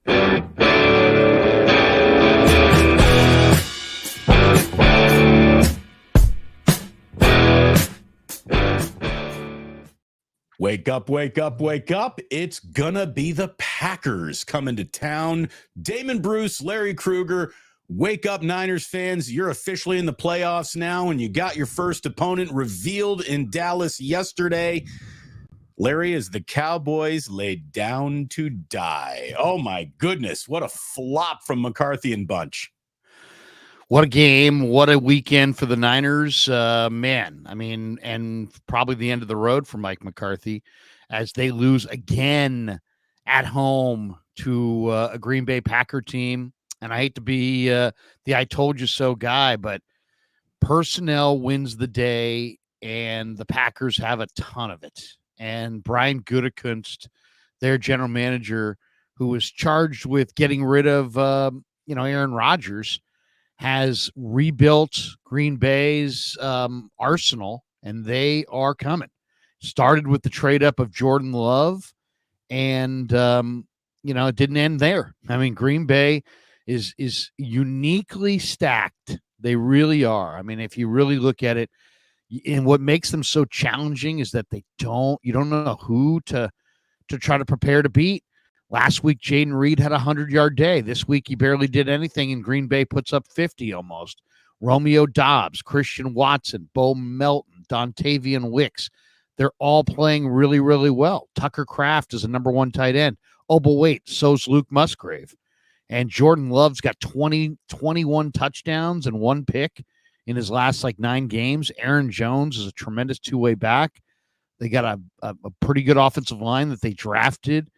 Wake up, wake up, wake up. It's gonna be the Packers coming to town. Damon, Bruce, Larry Krueger. Wake up, Niners fans. You're officially in the playoffs now, and you got your first opponent revealed in Dallas yesterday. Larry, as the Cowboys laid down to die. Oh, my goodness. What a flop from McCarthy and Bunch. What a game. What a weekend for the Niners. Man, I mean, and probably the end of the road for Mike McCarthy as they lose again at home to a Green Bay Packer team. And I hate to be the I told you so guy, but personnel wins the day, and the Packers have a ton of it. And Brian Gutekunst, their general manager, who was charged with getting rid of, Aaron Rodgers, has rebuilt Green Bay's arsenal, and they are coming. Started with the trade up of Jordan Love, and, it didn't end there. I mean, Green Bay is uniquely stacked. They really are. I mean, if you really look at it, and what makes them so challenging is that you don't know who to try to prepare to beat. Last week, Jaden Reed had a 100-yard day. This week, he barely did anything, and Green Bay puts up 50 almost. Romeo Doubs, Christian Watson, Bo Melton, Dontavian Wicks, they're all playing really, really well. Tucker Kraft is a number one tight end. Oh, but wait, so's Luke Musgrave. And Jordan Love's got 21 touchdowns and one pick in his last 9 games. Aaron Jones is a tremendous two-way back. They got a pretty good offensive line that they drafted.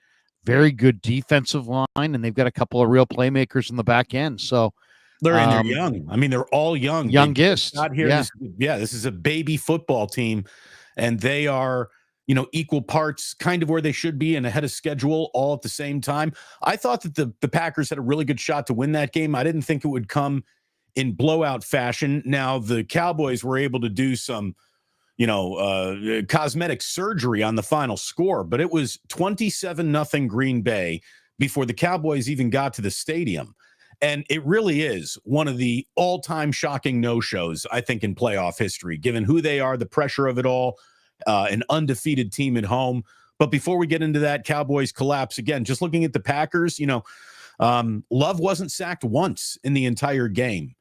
Very good defensive line, and they've got a couple of real playmakers in the back end. So they're young. I mean, they're all young. Youngest. Not here. Yeah. This is a baby football team, and they are, equal parts, kind of where they should be and ahead of schedule all at the same time. I thought that the Packers had a really good shot to win that game. I didn't think it would come in blowout fashion. Now, the Cowboys were able to do some cosmetic surgery on the final score, but it was 27-0 Green Bay before the Cowboys even got to the stadium. And it really is one of the all-time shocking no-shows, I think, in playoff history, given who they are, the pressure of it all, an undefeated team at home. But before we get into that, Cowboys collapse again. Just looking at the Packers, Love wasn't sacked once in the entire game.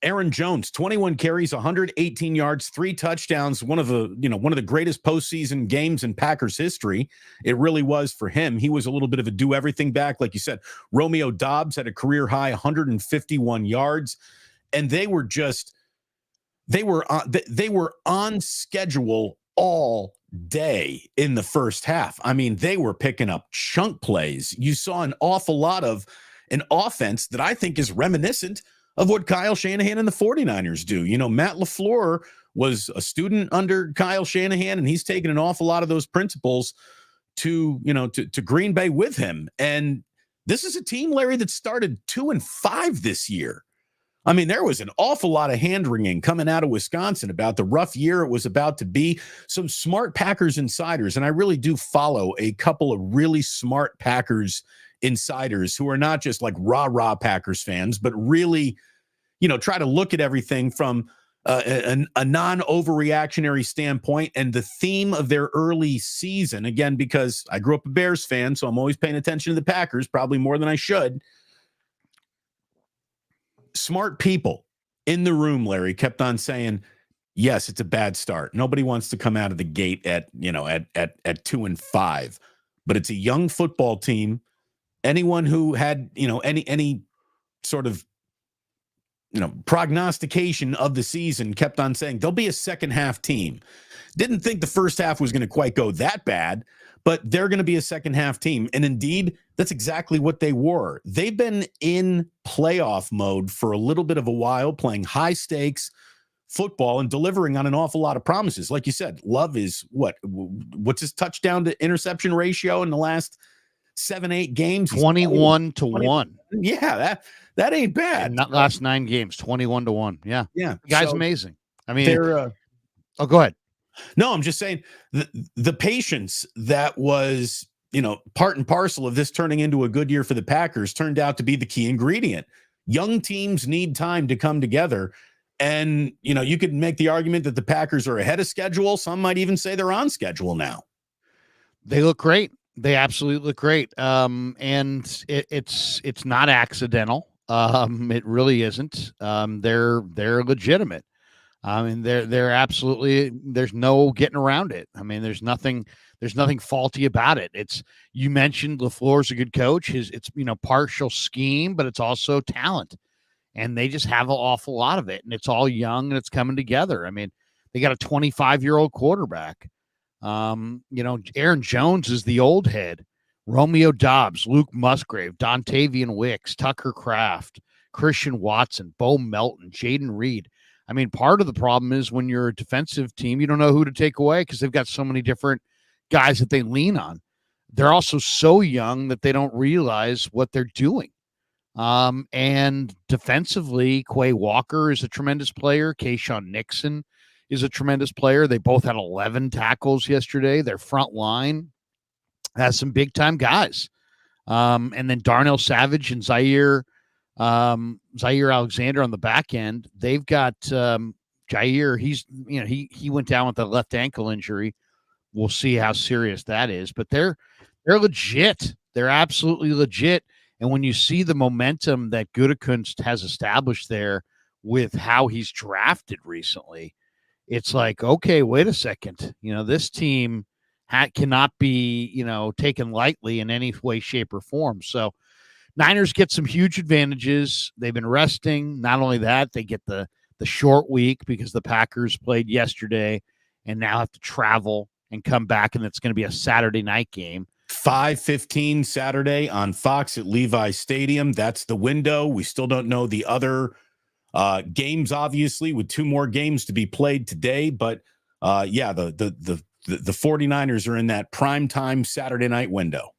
Aaron Jones, 21 carries, 118 yards, 3 touchdowns, one of the greatest postseason games in Packers history. It really was for him. He was a little bit of a do-everything back. Like you said, Romeo Doubs had a career-high 151 yards, and they were on schedule all day in the first half. I mean, they were picking up chunk plays. You saw an awful lot of an offense that I think is reminiscent of what Kyle Shanahan and the 49ers do. Matt LaFleur was a student under Kyle Shanahan, and he's taken an awful lot of those principles to Green Bay with him. And this is a team, Larry, that started 2-5 this year. I mean, there was an awful lot of hand-wringing coming out of Wisconsin about the rough year it was about to be. Some smart Packers insiders, and I really do follow a couple of really smart Packers insiders who are not just rah-rah Packers fans, but really, try to look at everything from a non-overreactionary standpoint. And the theme of their early season, again, because I grew up a Bears fan, so I'm always paying attention to the Packers, probably more than I should. Smart people in the room, Larry, kept on saying, yes, it's a bad start. Nobody wants to come out of the gate at 2-5, but it's a young football team. Anyone who had, any sort of, prognostication of the season kept on saying there'll be a second half team. Didn't think the first half was going to quite go that bad, but they're going to be a second half team. And indeed, that's exactly what they were. They've been in playoff mode for a little bit of a while, playing high stakes football and delivering on an awful lot of promises. Like you said, Love is what's his touchdown to interception ratio in the last 7-8 games? 21-1. Yeah, that ain't bad. Not last 9 games, 21-1. Yeah. The guy's amazing. I mean, go ahead. No, I'm just saying the patience that was part and parcel of this turning into a good year for the Packers turned out to be the key ingredient. Young teams need time to come together. And, you could make the argument that the Packers are ahead of schedule. Some might even say they're on schedule now. They look great. They absolutely look great. And it's not accidental. It really isn't. They're legitimate. I mean, they're absolutely, there's no getting around it. I mean, there's nothing faulty about it. You mentioned LaFleur's a good coach. It's partial scheme, but it's also talent. And they just have an awful lot of it. And it's all young and it's coming together. I mean, they got a 25-year-old quarterback. Aaron Jones is the old head. Romeo Dobbs, Luke Musgrave, Dontavian Wicks, Tucker Kraft, Christian Watson, Bo Melton, Jaden Reed. I mean, part of the problem is when you're a defensive team, you don't know who to take away because they've got so many different guys that they lean on. They're also so young that they don't realize what they're doing. And defensively, Quay Walker is a tremendous player. Kayshawn Nixon is a tremendous player. They both had 11 tackles yesterday. Their front line has some big-time guys. And then Darnell Savage and Zaire Alexander on the back end. They've got Jair. He went down with a left ankle injury. We'll see how serious that is. But they're legit. They're absolutely legit. And when you see the momentum that Gutekunst has established there with how he's drafted recently, it's like, okay, wait a second. This team cannot be, taken lightly in any way, shape, or form. So Niners get some huge advantages. They've been resting. Not only that, they get the short week because the Packers played yesterday and now have to travel and come back, and it's going to be a Saturday night game. 5:15 Saturday on Fox at Levi Stadium. That's the window. We still don't know the other games, obviously, with 2 more games to be played today. But the 49ers are in that primetime Saturday night window.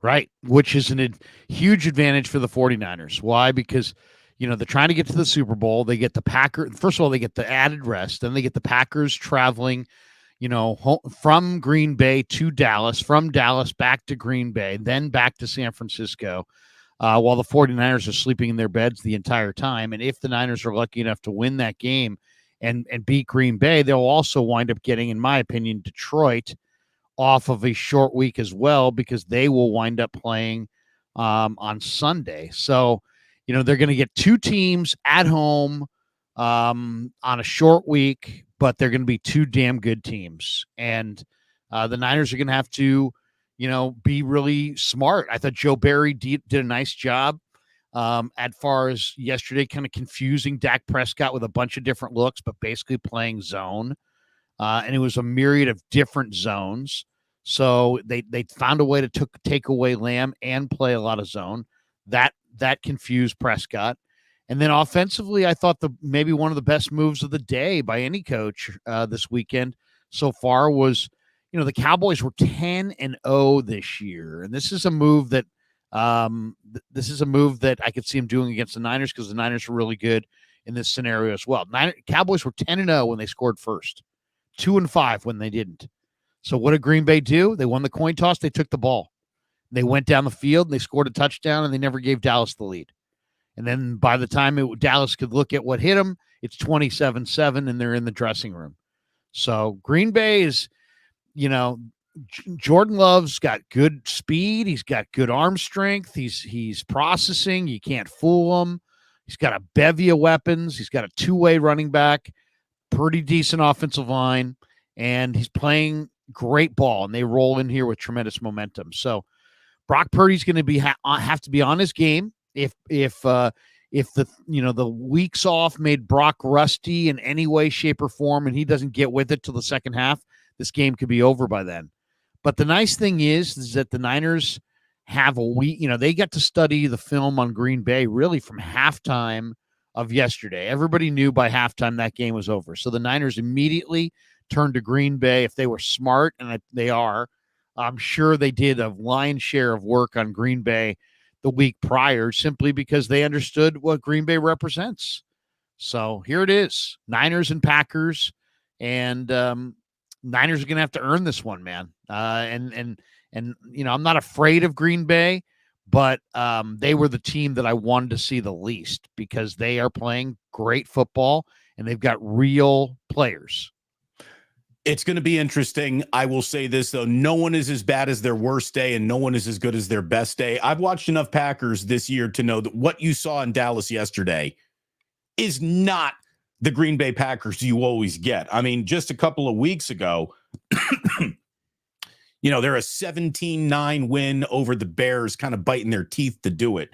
Right, which is a huge advantage for the 49ers. Why? Because, they're trying to get to the Super Bowl. They get the Packers. First of all, they get the added rest. Then they get the Packers traveling, from Green Bay to Dallas, from Dallas back to Green Bay, then back to San Francisco, while the 49ers are sleeping in their beds the entire time. And if the Niners are lucky enough to win that game and beat Green Bay, they'll also wind up getting, in my opinion, Detroit off of a short week as well, because they will wind up playing on Sunday. So, they're going to get 2 teams at home on a short week, but they're going to be 2 damn good teams. And the Niners are going to have to, be really smart. I thought Joe Barry did a nice job as far as yesterday, kind of confusing Dak Prescott with a bunch of different looks, but basically playing zone. And it was a myriad of different zones. So they found a way to take away Lamb and play a lot of zone. That confused Prescott. And then offensively, I thought maybe one of the best moves of the day by any coach this weekend so far was, the Cowboys were 10-0 this year, and this is a move that I could see him doing against the Niners because the Niners were really good in this scenario as well. Cowboys were 10-0 when they scored first, 2-5 when they didn't. So what did Green Bay do? They won the coin toss. They took the ball. They went down the field, and they scored a touchdown, and they never gave Dallas the lead. And then by the time Dallas could look at what hit them, it's 27-7, and they're in the dressing room. So Green Bay is, Jordan Love's got good speed. He's got good arm strength. He's processing. You can't fool him. He's got a bevy of weapons. He's got a 2-way running back, pretty decent offensive line, and he's playing great ball, and they roll in here with tremendous momentum. So Brock Purdy's going to have to be on his game. If the weeks off made Brock rusty in any way, shape, or form, and he doesn't get with it till the second half, this game could be over by then. But the nice thing is that the Niners have a week. They got to study the film on Green Bay really from halftime of yesterday. Everybody knew by halftime that game was over. So the Niners immediately turned to Green Bay. If they were smart, and they are, I'm sure they did a lion's share of work on Green Bay the week prior, simply because they understood what Green Bay represents. So here it is, Niners and Packers, and Niners are going to have to earn this one, man. And And, I'm not afraid of Green Bay, but they were the team that I wanted to see the least because they are playing great football and they've got real players. It's going to be interesting. I will say this, though. No one is as bad as their worst day, and no one is as good as their best day. I've watched enough Packers this year to know that what you saw in Dallas yesterday is not the Green Bay Packers you always get. I mean, just a couple of weeks ago, they're a 17-9 win over the Bears, kind of biting their teeth to do it.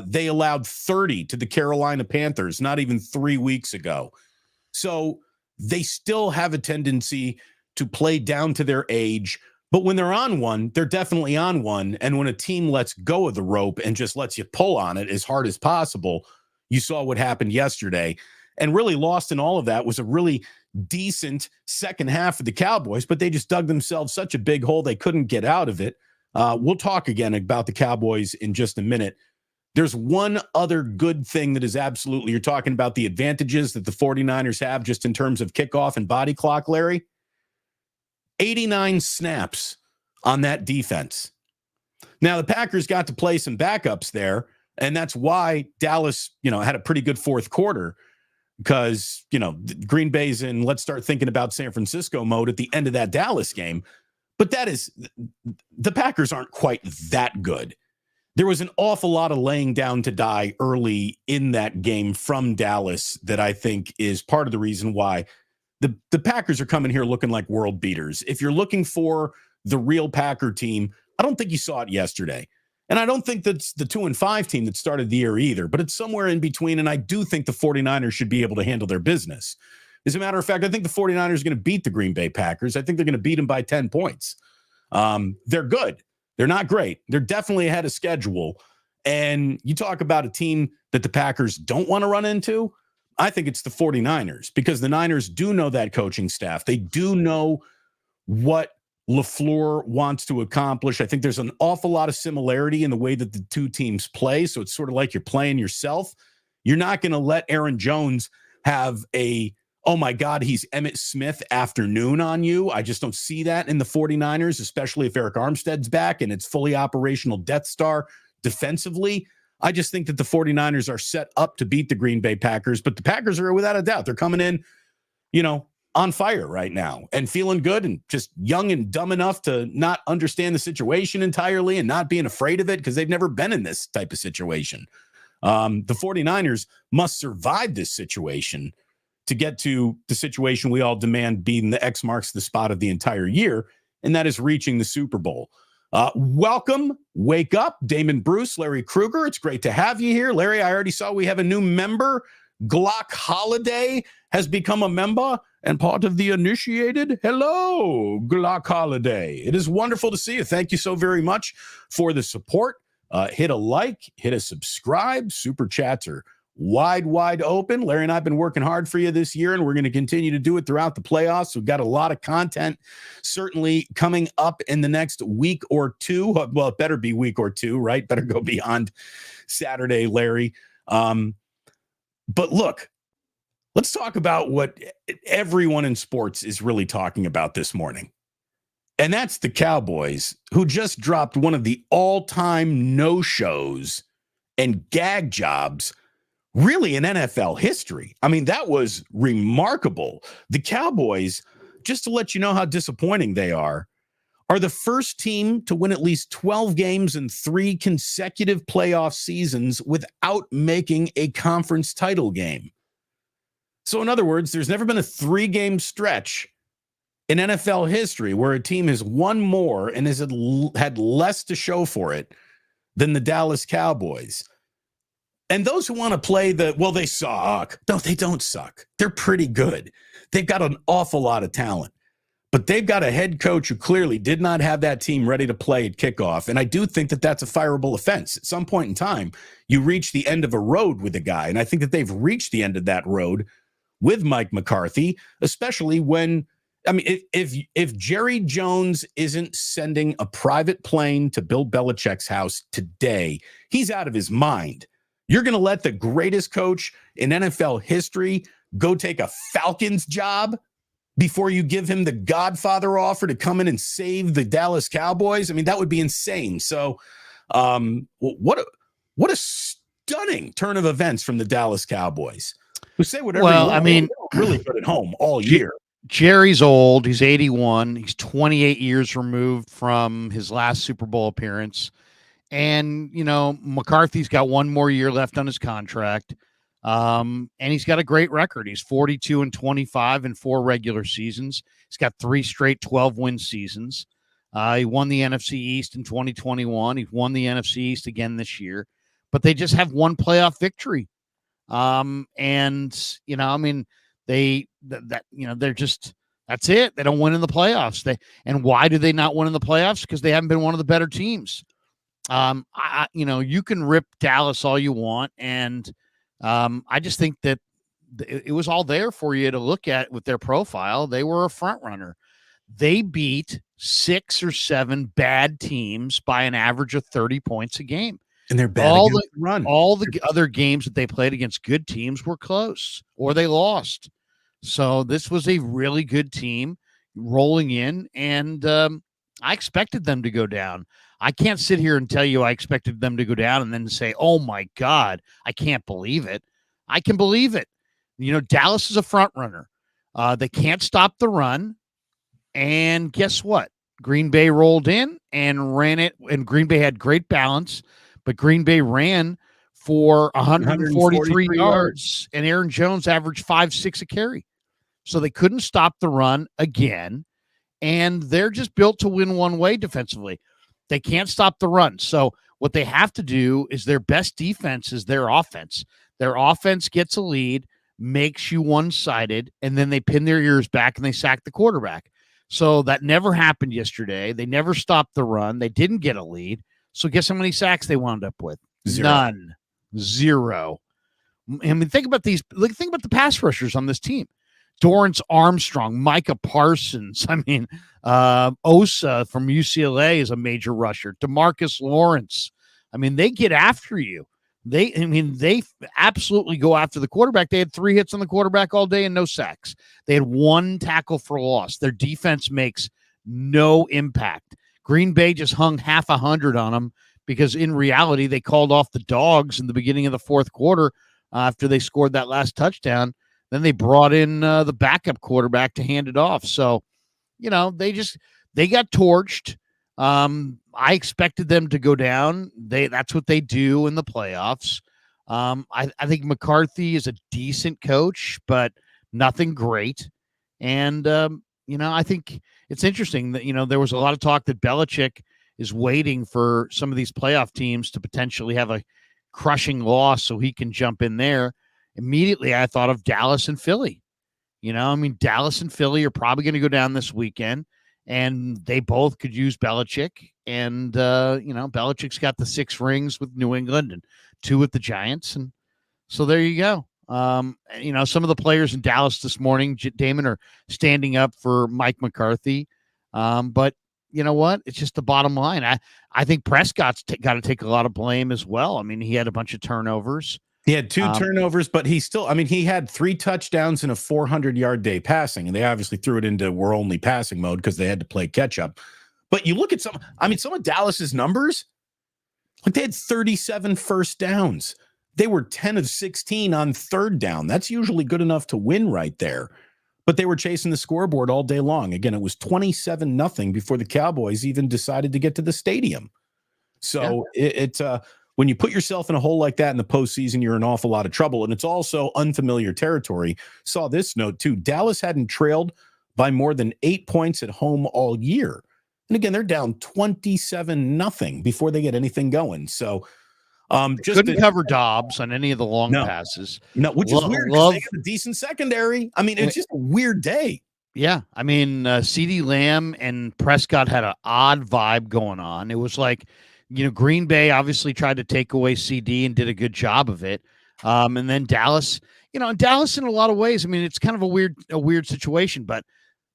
They allowed 30 to the Carolina Panthers not even 3 weeks ago. So they still have a tendency to play down to their age. But when they're on one, they're definitely on one. And when a team lets go of the rope and just lets you pull on it as hard as possible, you saw what happened yesterday. And really lost in all of that was a really decent second half of the Cowboys, but they just dug themselves such a big hole they couldn't get out of it. We'll talk again about the Cowboys in just a minute. There's one other good thing that is absolutely, you're talking about the advantages that the 49ers have just in terms of kickoff and body clock, Larry. 89 snaps on that defense. Now, the Packers got to play some backups there, and that's why Dallas, had a pretty good fourth quarter because, Green Bay's in let's start thinking about San Francisco mode at the end of that Dallas game. But the Packers aren't quite that good. There was an awful lot of laying down to die early in that game from Dallas that I think is part of the reason why the Packers are coming here looking like world beaters. If you're looking for the real Packer team, I don't think you saw it yesterday. And I don't think that's the 2-5 team that started the year either, but it's somewhere in between. And I do think the 49ers should be able to handle their business. As a matter of fact, I think the 49ers are going to beat the Green Bay Packers. I think they're going to beat them by 10 points. They're good. They're not great. They're definitely ahead of schedule. And you talk about a team that the Packers don't want to run into. I think it's the 49ers because the Niners do know that coaching staff. They do know what LaFleur wants to accomplish. I think there's an awful lot of similarity in the way that the two teams play. So it's sort of like you're playing yourself. You're not going to let Aaron Jones have oh my God, he's Emmitt Smith afternoon on you. I just don't see that in the 49ers, especially if Eric Armstead's back and it's fully operational Death Star defensively. I just think that the 49ers are set up to beat the Green Bay Packers, but the Packers are without a doubt. They're coming in, on fire right now and feeling good and just young and dumb enough to not understand the situation entirely and not being afraid of it because they've never been in this type of situation. The 49ers must survive this situation to get to the situation we all demand being the X marks the spot of the entire year, and that is reaching the Super Bowl. Welcome, wake up, Damon Bruce, Larry Krueger. It's great to have you here. Larry, I already saw we have a new member. Glock Holiday has become a member and part of the initiated. Hello, Glock Holiday. It is wonderful to see you. Thank you so very much for the support. Hit a like, hit a subscribe. Super chats are wide open. Larry and I have been working hard for you this year, and we're going to continue to do it throughout the playoffs. We've got a lot of content certainly coming up in the next week or two. Well, it better be week or two, right? Better go beyond Saturday, Larry. But look, let's talk about what everyone in sports is really talking about this morning. And that's the Cowboys, who just dropped one of the all-time no-shows and gag jobs really in NFL history. I mean, that was remarkable. The Cowboys, just to let you know how disappointing they are the first team to win at least 12 games in 3 consecutive playoff seasons without making a conference title game. So in other words, there's never been a 3-game stretch in NFL history where a team has won more and has had less to show for it than the Dallas Cowboys. And those who want to play they suck. No, they don't suck. They're pretty good. They've got an awful lot of talent. But they've got a head coach who clearly did not have that team ready to play at kickoff. And I do think that that's a fireable offense. At some point in time, you reach the end of a road with a guy. And I think that they've reached the end of that road with Mike McCarthy, especially when, if Jerry Jones isn't sending a private plane to Bill Belichick's house today, he's out of his mind. You're going to let the greatest coach in NFL history go take a Falcons job? before you give him the Godfather offer to come in and save the Dallas Cowboys? I mean, that would be insane. So, what a stunning turn of events from the Dallas Cowboys, who say whatever you want. I mean, they don't really put it home all year. Jerry's old. He's 81. He's 28 years removed from his last Super Bowl appearance. And, McCarthy's got one more year left on his contract. And he's got a great record. He's 42-25 in 4 regular seasons. He's got 3 straight 12-win seasons. He won the NFC East in 2021. He won the NFC East again this year. But they just have one playoff victory. They're just, that's it. They don't win in the playoffs. And why do they not win in the playoffs? Because they haven't been one of the better teams. You can rip Dallas all you want. And I just think that it was all there for you to look at with their profile. They were a front runner. They beat 6 or 7 bad teams by an average of 30 points a game. And they're bad against the run. All the other games that they played against good teams were close or they lost. So this was a really good team rolling in, and I expected them to go down. I can't sit here and tell you I expected them to go down and then say, oh, my God, I can't believe it. I can believe it. Dallas is a front runner. They can't stop the run. And guess what? Green Bay rolled in and ran it, and Green Bay had great balance, but Green Bay ran for 143 yards, and Aaron Jones averaged 5.6 a carry. So they couldn't stop the run again, and they're just built to win one way defensively. They can't stop the run. So what they have to do is their best defense is their offense. Their offense gets a lead, makes you one-sided, and then they pin their ears back and they sack the quarterback. So that never happened yesterday. They never stopped the run. They didn't get a lead. So guess how many sacks they wound up with? 0. None. 0. I mean, think about the pass rushers on this team. Dorrance Armstrong, Micah Parsons. I mean, Osa from UCLA is a major rusher. DeMarcus Lawrence. I mean, they get after you. They absolutely go after the quarterback. They had 3 hits on the quarterback all day and no sacks. They had 1 tackle for loss. Their defense makes no impact. Green Bay just hung half 100 on them because in reality, they called off the dogs in the beginning of the 4th quarter after they scored that last touchdown. Then they brought in the backup quarterback to hand it off. So, they got torched. I expected them to go down. That's what they do in the playoffs. I think McCarthy is a decent coach, but nothing great. And, I think it's interesting that, there was a lot of talk that Belichick is waiting for some of these playoff teams to potentially have a crushing loss so he can jump in there. Immediately, I thought of Dallas and Philly. Dallas and Philly are probably going to go down this weekend, and they both could use Belichick. And, Belichick's got the 6 rings with New England and 2 with the Giants. And so there you go. Some of the players in Dallas this morning, Damon, are standing up for Mike McCarthy. But you know what? It's just the bottom line. I think Prescott's got to take a lot of blame as well. I mean, he had a bunch of turnovers. He had 2 turnovers, but he had 3 touchdowns and a 400-yard day passing, and they obviously threw it into we're only passing mode because they had to play catch up. But you look at some of Dallas's numbers, like they had 37 first downs. They were 10 of 16 on 3rd down. That's usually good enough to win right there. But they were chasing the scoreboard all day long. Again, it was 27-0 before the Cowboys even decided to get to the stadium. So when you put yourself in a hole like that in the postseason, you're in an awful lot of trouble. And it's also unfamiliar territory. Saw this note too. Dallas hadn't trailed by more than 8 points at home all year. And again, they're down 27-0 before they get anything going. So just couldn't cover Dobbs on any of the long passes. No, which is weird because they have a decent secondary. I mean, it's just a weird day. Yeah. I mean, CeeDee Lamb and Prescott had an odd vibe going on. It was like, Green Bay obviously tried to take away CD and did a good job of it. And then Dallas, Dallas in a lot of ways, I mean, it's kind of a weird situation, but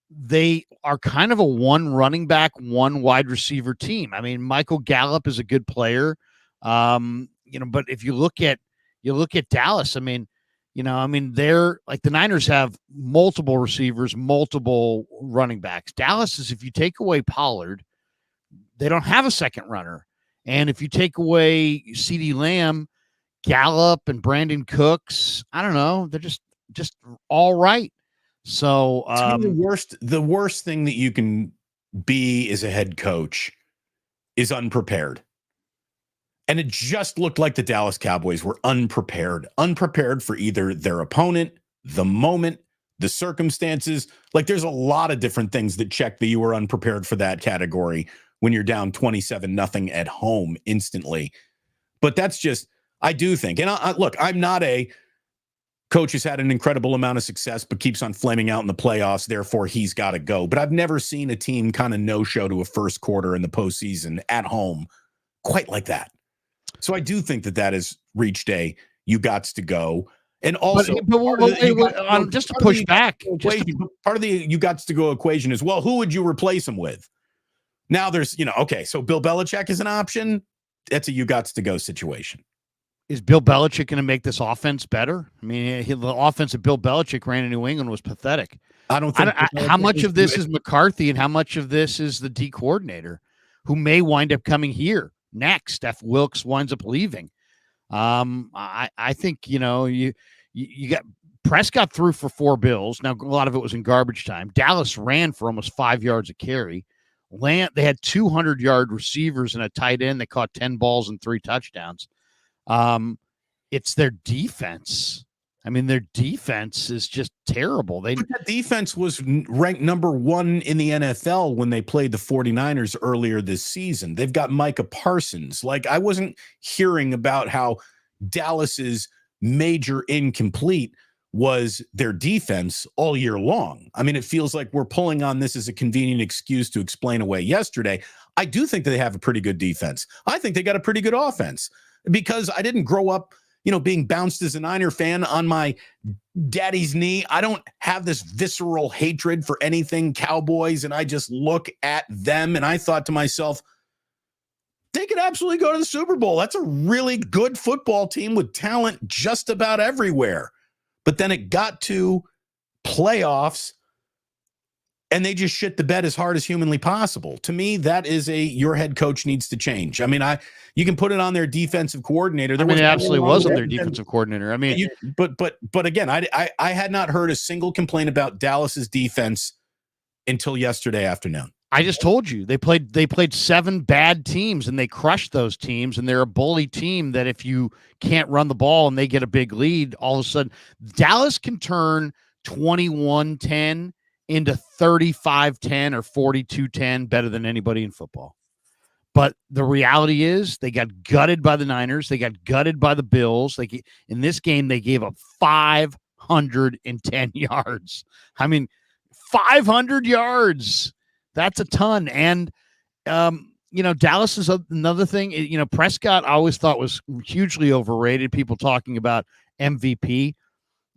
they are kind of a 1 running back, 1 wide receiver team. I mean, Michael Gallup is a good player. But if you look at Dallas, I mean, I mean, they're like the Niners have multiple receivers, multiple running backs. Dallas is, if you take away Pollard, they don't have a second runner. And if you take away CeeDee Lamb, Gallup and Brandon Cooks, I don't know, they're just all right. So to me, the worst thing that you can be as a head coach is unprepared. And it just looked like the Dallas Cowboys were unprepared for either their opponent, the moment, the circumstances. Like, there's a lot of different things that check that you were unprepared for that category when you're down 27-0 at home instantly. But that's just, I do think, and look, I'm not a coach who's had an incredible amount of success but keeps on flaming out in the playoffs, therefore he's got to go. But I've never seen a team kind of no-show to a first quarter in the postseason at home quite like that. So I do think that has reached a you gots to go. And also, just to push back, part of the you gots to go equation is, well, who would you replace him with? Now there's, okay, so Bill Belichick is an option. That's a you gots to go situation. Is Bill Belichick going to make this offense better? I mean, the offense that Bill Belichick ran in New England was pathetic. I don't think how much of this is McCarthy and how much of this is the D coordinator who may wind up coming here next if Wilkes winds up leaving. I think, you got Prescott threw for 4 bills. Now, a lot of it was in garbage time. Dallas ran for almost 5 yards a carry. They had 200-yard receivers and a tight end that caught 10 balls and 3 touchdowns. It's their defense. I mean, their defense is just terrible. But that defense was ranked number 1 in the NFL when they played the 49ers earlier this season. They've got Micah Parsons. Like, I wasn't hearing about how Dallas's major incomplete was their defense all year long. I mean, it feels like we're pulling on this as a convenient excuse to explain away yesterday. I do think that they have a pretty good defense. I think they got a pretty good offense because I didn't grow up being bounced as a Niner fan on my daddy's knee. I don't have this visceral hatred for anything Cowboys, and I just look at them and I thought to myself, they could absolutely go to the Super Bowl. That's a really good football team with talent just about everywhere. But then it got to playoffs and they just shit the bed as hard as humanly possible. To me, that is your head coach needs to change. I mean, you can put it on their defensive coordinator. It absolutely was on their defensive coordinator. I mean, but again, I had not heard a single complaint about Dallas's defense until yesterday afternoon. I just told you they played 7 bad teams and they crushed those teams, and they're a bully team that if you can't run the ball and they get a big lead, all of a sudden Dallas can turn 21-10 into 35-10 or 42-10 better than anybody in football. But the reality is they got gutted by the Niners. They got gutted by the Bills. In this game, they gave up 510 yards. I mean, 500 yards. That's a ton. And, Dallas is another thing. Prescott I always thought was hugely overrated. People talking about MVP.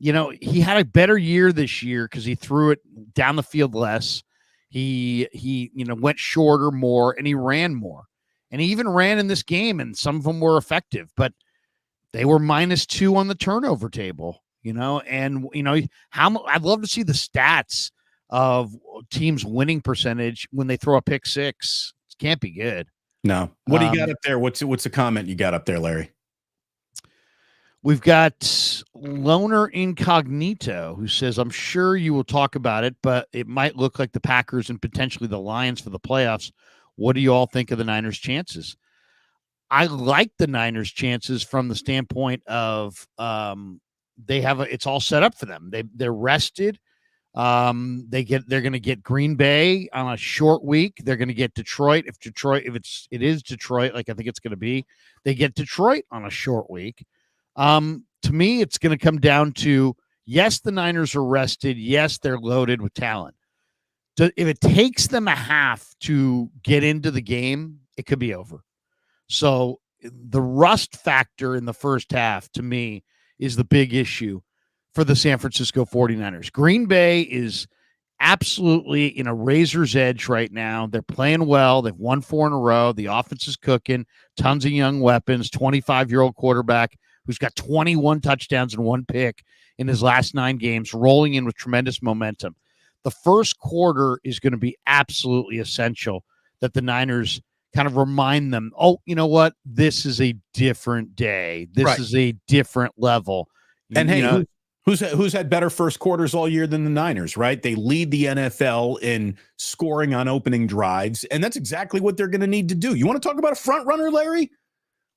He had a better year this year because he threw it down the field less. He went shorter more, and he ran more. And he even ran in this game, and some of them were effective, but they were -2 on the turnover table, and, I'd love to see the stats of teams' winning percentage when they throw a pick six. It can't be good. No. What do you got up there? What's the comment you got up there, Larry? We've got Loner Incognito who says, I'm sure you will talk about it, but it might look like the Packers and potentially the Lions for the playoffs. What do you all think of the Niners' chances? I like the Niners' chances from the standpoint of it's all set up for them. They're rested. They're going to get Green Bay on a short week. They're going to get Detroit. If it is Detroit, like I think it's going to be, they get Detroit on a short week. To me, it's going to come down to, yes, the Niners are rested. Yes, they're loaded with talent. If it takes them a half to get into the game, it could be over. So the rust factor in the first half, to me, is the big issue for the San Francisco 49ers. Green Bay is absolutely in a razor's edge right now. They're playing well. They've won 4 in a row. The offense is cooking. Tons of young weapons. 25-year-old quarterback who's got 21 touchdowns and 1 pick in his last 9 games, rolling in with tremendous momentum. The first quarter is going to be absolutely essential that the Niners kind of remind them, oh, you know what? This is a different day. This is a different level. And hey, who's had better first quarters all year than the Niners, right? They lead the NFL in scoring on opening drives, and that's exactly what they're going to need to do. You want to talk about a front runner, Larry?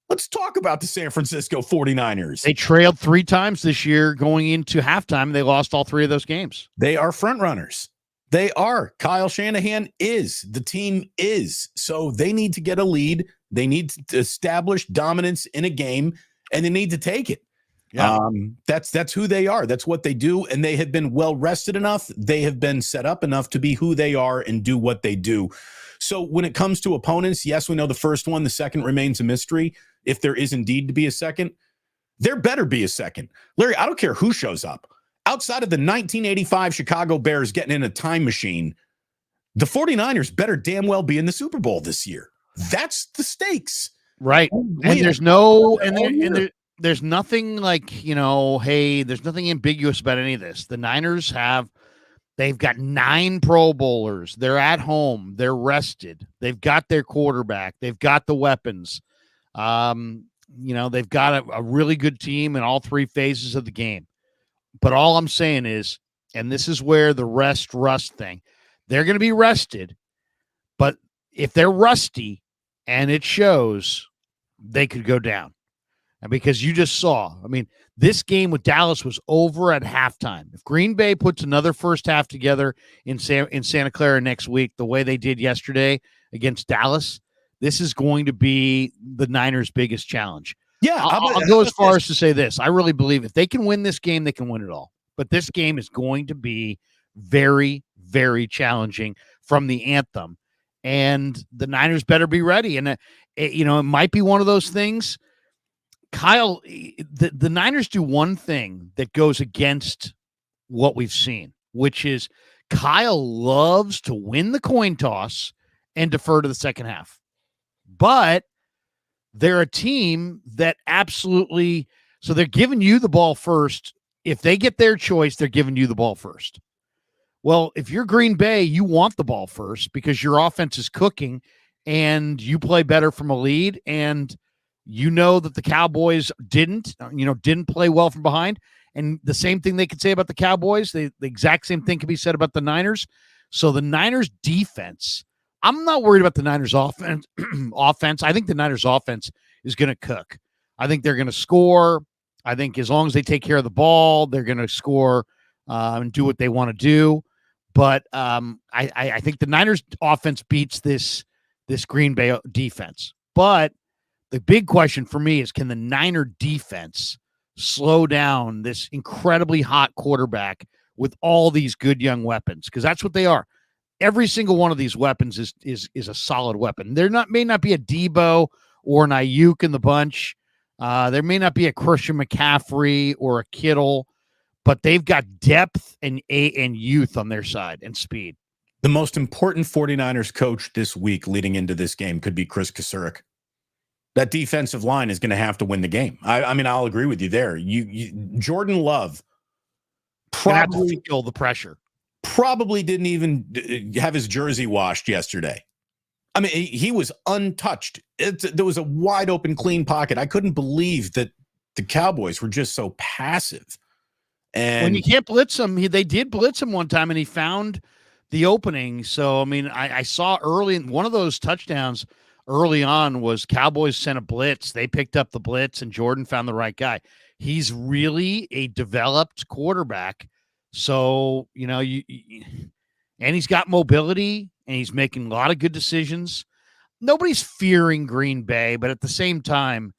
Let's talk about the San Francisco 49ers. They trailed 3 times this year going into halftime. They lost all 3 of those games. They are front runners. They are. Kyle Shanahan is. The team is. So they need to get a lead. They need to establish dominance in a game, and they need to take it. Yeah. That's who they are. That's what they do, and they have been well rested enough. They have been set up enough to be who they are and do what they do. So when it comes to opponents, yes, we know the first one. The second remains a mystery. If there is indeed to be a second, there better be a second. Larry, I don't care who shows up. Outside of the 1985 Chicago Bears getting in a time machine, the 49ers better damn well be in the Super Bowl this year. That's the stakes. Right. And there's nothing like, hey, there's nothing ambiguous about any of this. The Niners they've got 9 Pro Bowlers. They're at home. They're rested. They've got their quarterback. They've got the weapons. They've got a really good team in all 3 phases of the game. But all I'm saying is, and this is where the rust thing, they're going to be rested. But if they're rusty and it shows, they could go down. And because you just saw, this game with Dallas was over at halftime. If Green Bay puts another first half together in Santa Clara next week, the way they did yesterday against Dallas, this is going to be the Niners' biggest challenge. Yeah, I'll go as far as to say this. I really believe if they can win this game, they can win it all. But this game is going to be very, very challenging from the anthem. And the Niners better be ready. And, it might be one of those things. Kyle, the Niners do one thing that goes against what we've seen, which is Kyle loves to win the coin toss and defer to the second half. But they're a team that absolutely – so they're giving you the ball first. If they get their choice, they're giving you the ball first. Well, if you're Green Bay, you want the ball first because your offense is cooking and you play better from a lead, and you know that the Cowboys didn't play well from behind. And the same thing they could say about the Cowboys, the exact same thing can be said about the Niners. So the Niners defense – I'm not worried about the Niners offense. I think the Niners offense is going to cook. I think they're going to score. I think as long as they take care of the ball, they're going to score and do what they want to do. But I think the Niners offense beats this Green Bay defense. But the big question for me is, can the Niner defense slow down this incredibly hot quarterback with all these good young weapons? Because that's what they are. Every single one of these weapons is a solid weapon. There may not be a Debo or an Ayuk in the bunch. There may not be a Christian McCaffrey or a Kittle, but they've got depth and youth on their side and speed. The most important 49ers coach this week leading into this game could be Chris Kasurik. That defensive line is going to have to win the game. I'll agree with you there. Jordan Love probably feel the pressure. Probably didn't even have his jersey washed yesterday. He was untouched. There was a wide open, clean pocket. I couldn't believe that the Cowboys were just so passive. And when you can't blitz him, they did blitz him one time, and he found the opening. So, I saw early in one of those touchdowns early on was Cowboys sent a blitz. They picked up the blitz, and Jordan found the right guy. He's really a developed quarterback. So, and he's got mobility and he's making a lot of good decisions. Nobody's fearing Green Bay, but at the same time,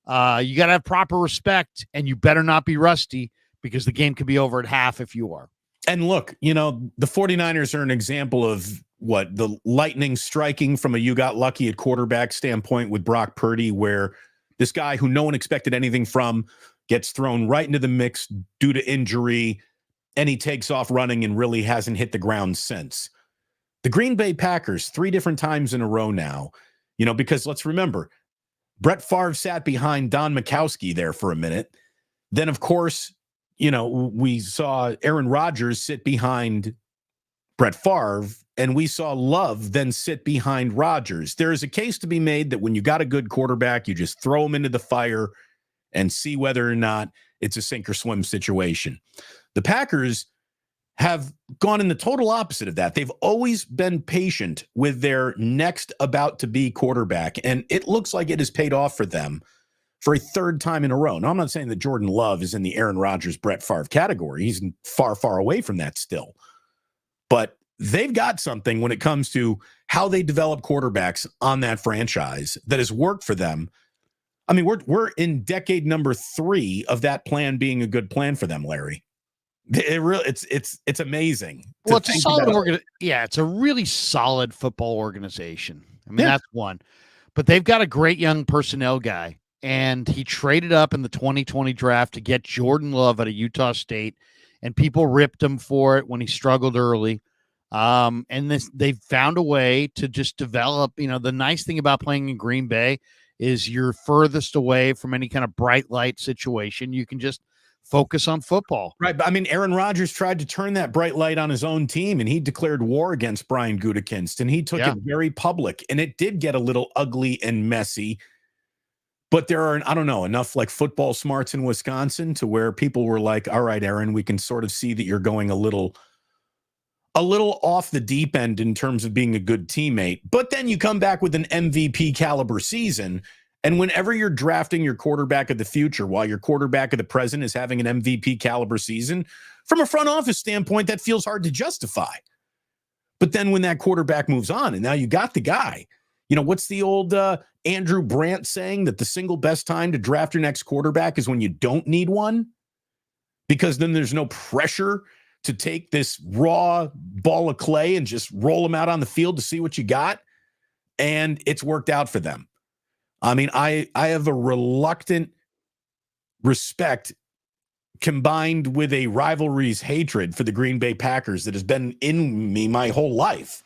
you got to have proper respect, and you better not be rusty because the game could be over at half if you are. And look, the 49ers are an example of the lightning striking from a you got lucky at quarterback standpoint with Brock Purdy, where this guy who no one expected anything from gets thrown right into the mix due to injury, and he takes off running and really hasn't hit the ground since. The Green Bay Packers, 3 different times in a row now, because let's remember, Brett Favre sat behind Don Majkowski there for a minute. Then, of course, we saw Aaron Rodgers sit behind Brett Favre, and we saw Love then sit behind Rodgers. There is a case to be made that when you got a good quarterback, you just throw him into the fire and see whether or not it's a sink or swim situation. The Packers have gone in the total opposite of that. They've always been patient with their next about to be quarterback, and it looks like it has paid off for them for a third time in a row. Now, I'm not saying that Jordan Love is in the Aaron Rodgers, Brett Favre category. He's far, far away from that still. But they've got something when it comes to how they develop quarterbacks on that franchise that has worked for them. I mean, we're in decade number 3 of that plan being a good plan for them, Larry. It's amazing. Well, it's a solid it's a really solid football organization. I mean, that's one. But they've got a great young personnel guy, and he traded up in the 2020 draft to get Jordan Love out of Utah State, and people ripped him for it when he struggled early. They've found a way to just develop. The nice thing about playing in Green Bay is you're furthest away from any kind of bright light situation. You can just focus on football. Right. But I mean, Aaron Rodgers tried to turn that bright light on his own team, and he declared war against Brian Gutekunst, and he took it very public, and it did get a little ugly and messy. But there are, I don't know, enough like football smarts in Wisconsin to where people were like, all right, Aaron, we can sort of see that you're going a little off the deep end in terms of being a good teammate. But then you come back with an MVP caliber season. And whenever you're drafting your quarterback of the future, while your quarterback of the present is having an MVP caliber season, from a front office standpoint, that feels hard to justify. But then when that quarterback moves on and now you got the guy, what's the old Andrew Brandt saying that the single best time to draft your next quarterback is when you don't need one? Because then there's no pressure to take this raw ball of clay and just roll them out on the field to see what you got. And it's worked out for them. I mean, I have a reluctant respect combined with a rivalry's hatred for the Green Bay Packers that has been in me my whole life.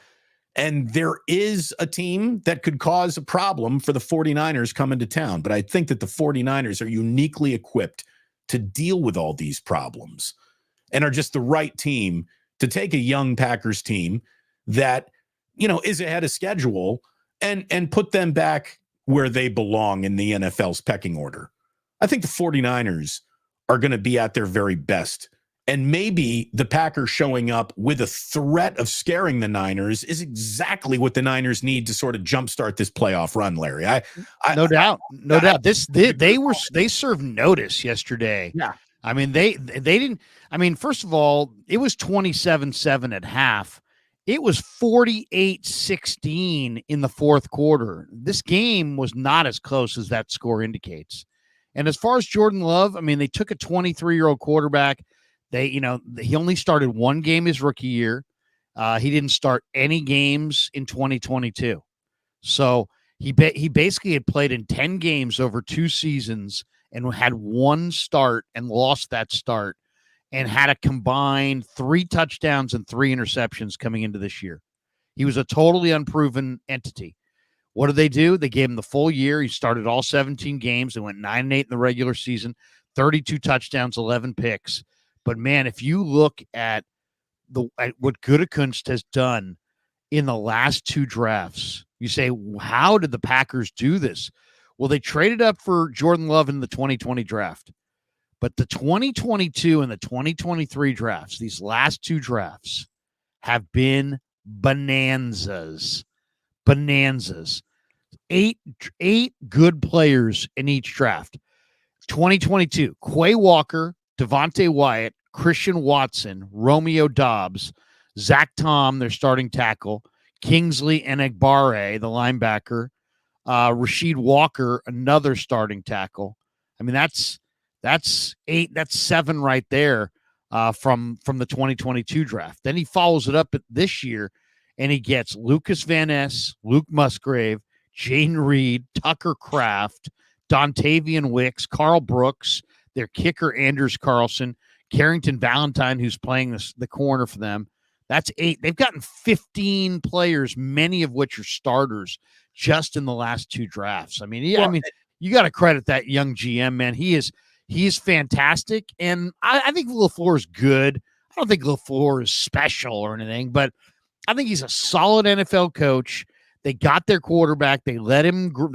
And there is a team that could cause a problem for the 49ers coming to town. But I think that the 49ers are uniquely equipped to deal with all these problems and are just the right team to take a young Packers team that, is ahead of schedule and put them back where they belong in the NFL's pecking order. I think the 49ers are going to be at their very best. And maybe the Packers showing up with a threat of scaring the Niners is exactly what the Niners need to sort of jumpstart this playoff run, Larry. No doubt. They served notice yesterday. Yeah. I mean, they didn't. I mean, first of all, it was 27-7 at half. It was 48-16 in the fourth quarter. This game was not as close as that score indicates. And as far as Jordan Love, I mean, they took a 23-year-old quarterback. He only started one game his rookie year. He didn't start any games in 2022. So he basically had played in 10 games over 2 seasons and had one start and lost that start, and had a combined 3 touchdowns and 3 interceptions coming into this year. He was a totally unproven entity. What did they do? They gave him the full year. He started all 17 games and went 9-8 in the regular season, 32 touchdowns, 11 picks. But man, if you look at what Gutekunst has done in the last 2 drafts, you say, how did the Packers do this? Well, they traded up for Jordan Love in the 2020 draft. But the 2022 and the 2023 drafts, these last 2 drafts, have been bonanzas. 8 good players in each draft. 2022, Quay Walker, Devontae Wyatt, Christian Watson, Romeo Doubs, Zach Tom, their starting tackle, Kingsley Enagbare, the linebacker, Rasheed Walker, another starting tackle. I mean, that's 8, that's 7 right there from the 2022 draft. Then he follows it up this year, and he gets Lucas Van Ness, Luke Musgrave, Jane Reed, Tucker Kraft, Dontavian Wicks, Carl Brooks, their kicker Anders Carlson, Carrington Valentine, who's playing the corner for them. That's 8. They've gotten 15 players, many of which are starters, just in the last 2 drafts. I mean, you got to credit that young GM, man. He He's fantastic, and I think LaFleur is good. I don't think LaFleur is special or anything, but I think he's a solid NFL coach. They got their quarterback. They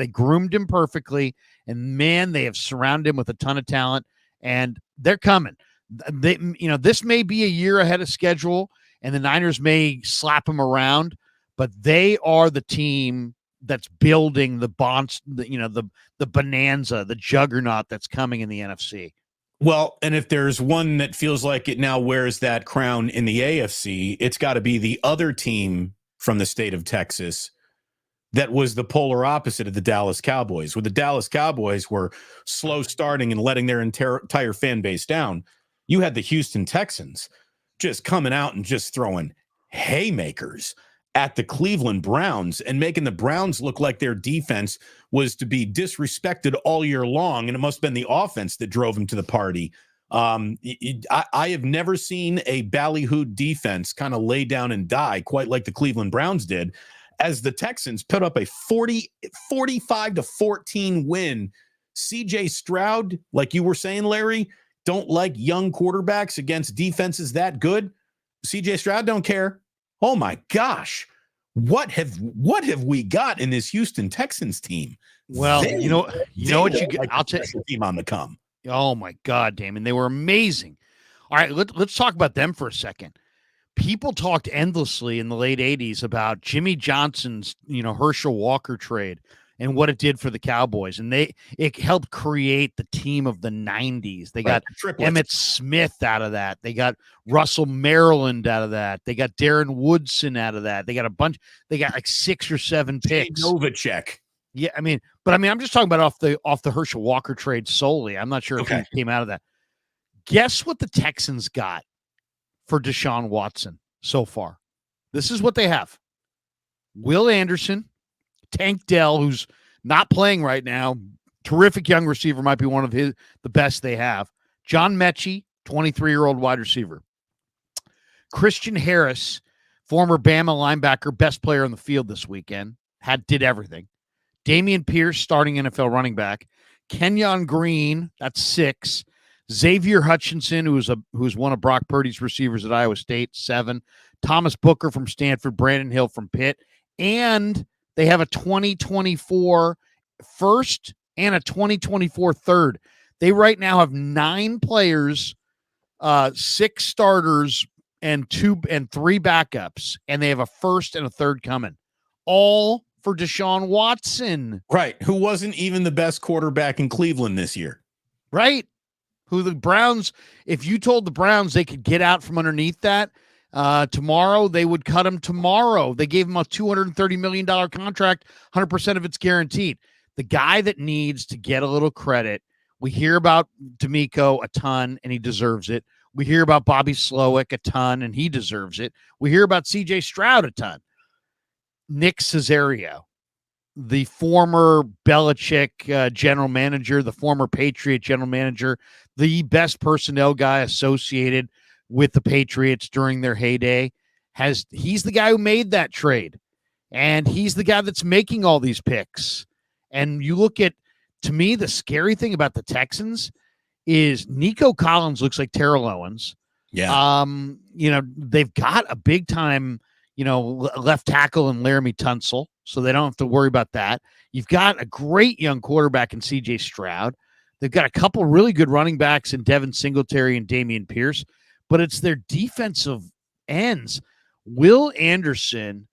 groomed him perfectly, and man, they have surrounded him with a ton of talent, and they're coming. This may be a year ahead of schedule, and the Niners may slap them around, but they are the team that's building the bonds, the bonanza, the juggernaut that's coming in the NFC. Well, and if there's one that feels like it now wears that crown in the AFC, it's got to be the other team from the state of Texas that was the polar opposite of the Dallas Cowboys. Where the Dallas Cowboys were slow starting and letting their entire fan base down, you had the Houston Texans just coming out and just throwing haymakers at the Cleveland Browns and making the Browns look like their defense was to be disrespected all year long. And it must have been the offense that drove them to the party. I have never seen a ballyhooed defense kind of lay down and die quite like the Cleveland Browns did, as the Texans put up a 45-14 win. CJ Stroud, like you were saying, Larry, don't like young quarterbacks against defenses that good. CJ Stroud don't care. Oh my gosh, what have we got in this Houston Texans team? Well, you know what you get. Like I'll tell you, team on the come. Oh my God, Damon, they were amazing. All right, let's talk about them for a second. People talked endlessly in the late 80s about Jimmy Johnson's, Herschel Walker trade and what it did for the Cowboys. And it helped create the team of the 90s. They got Emmitt Smith out of that. They got Russell Maryland out of that. They got Darren Woodson out of that. They got like 6 or 7 picks. Novacek. Yeah, I'm just talking about off the Herschel Walker trade solely. I'm not sure if he came out of that. Guess what the Texans got for Deshaun Watson so far? This is what they have. Will Anderson, Tank Dell, who's not playing right now, terrific young receiver, might be one of the best they have. John Mechie, 23-year-old wide receiver. Christian Harris, former Bama linebacker, best player on the field this weekend, did everything. Damian Pierce, starting NFL running back. Kenyon Green, that's 6. Xavier Hutchinson, who's one of Brock Purdy's receivers at Iowa State, 7. Thomas Booker from Stanford, Brandon Hill from Pitt, and they have a 2024 first and a 2024 third. They right now have 9 players, 6 starters, and 3 backups, and they have a first and a third coming, all for Deshaun Watson. Right, who wasn't even the best quarterback in Cleveland this year. Right. Who the Browns, if you told the Browns they could get out from underneath that tomorrow, they would cut him tomorrow. They gave him a $230 million contract, 100% of it's guaranteed. The guy that needs to get a little credit, we hear about D'Amico a ton, and he deserves it. We hear about Bobby Slowick a ton, and he deserves it. We hear about CJ Stroud a ton. Nick Caserio, the former Belichick general manager, the former Patriot general manager, the best personnel guy associated with the Patriots during their heyday, he's the guy who made that trade. And he's the guy that's making all these picks. And you look at, to me, the scary thing about the Texans is Nico Collins looks like Terrell Owens. Yeah. They've got a big time, left tackle in Laramie Tunsil, so they don't have to worry about that. You've got a great young quarterback in CJ Stroud. They've got a couple really good running backs in Devin Singletary and Damian Pierce, but it's their defensive ends. Will Anderson,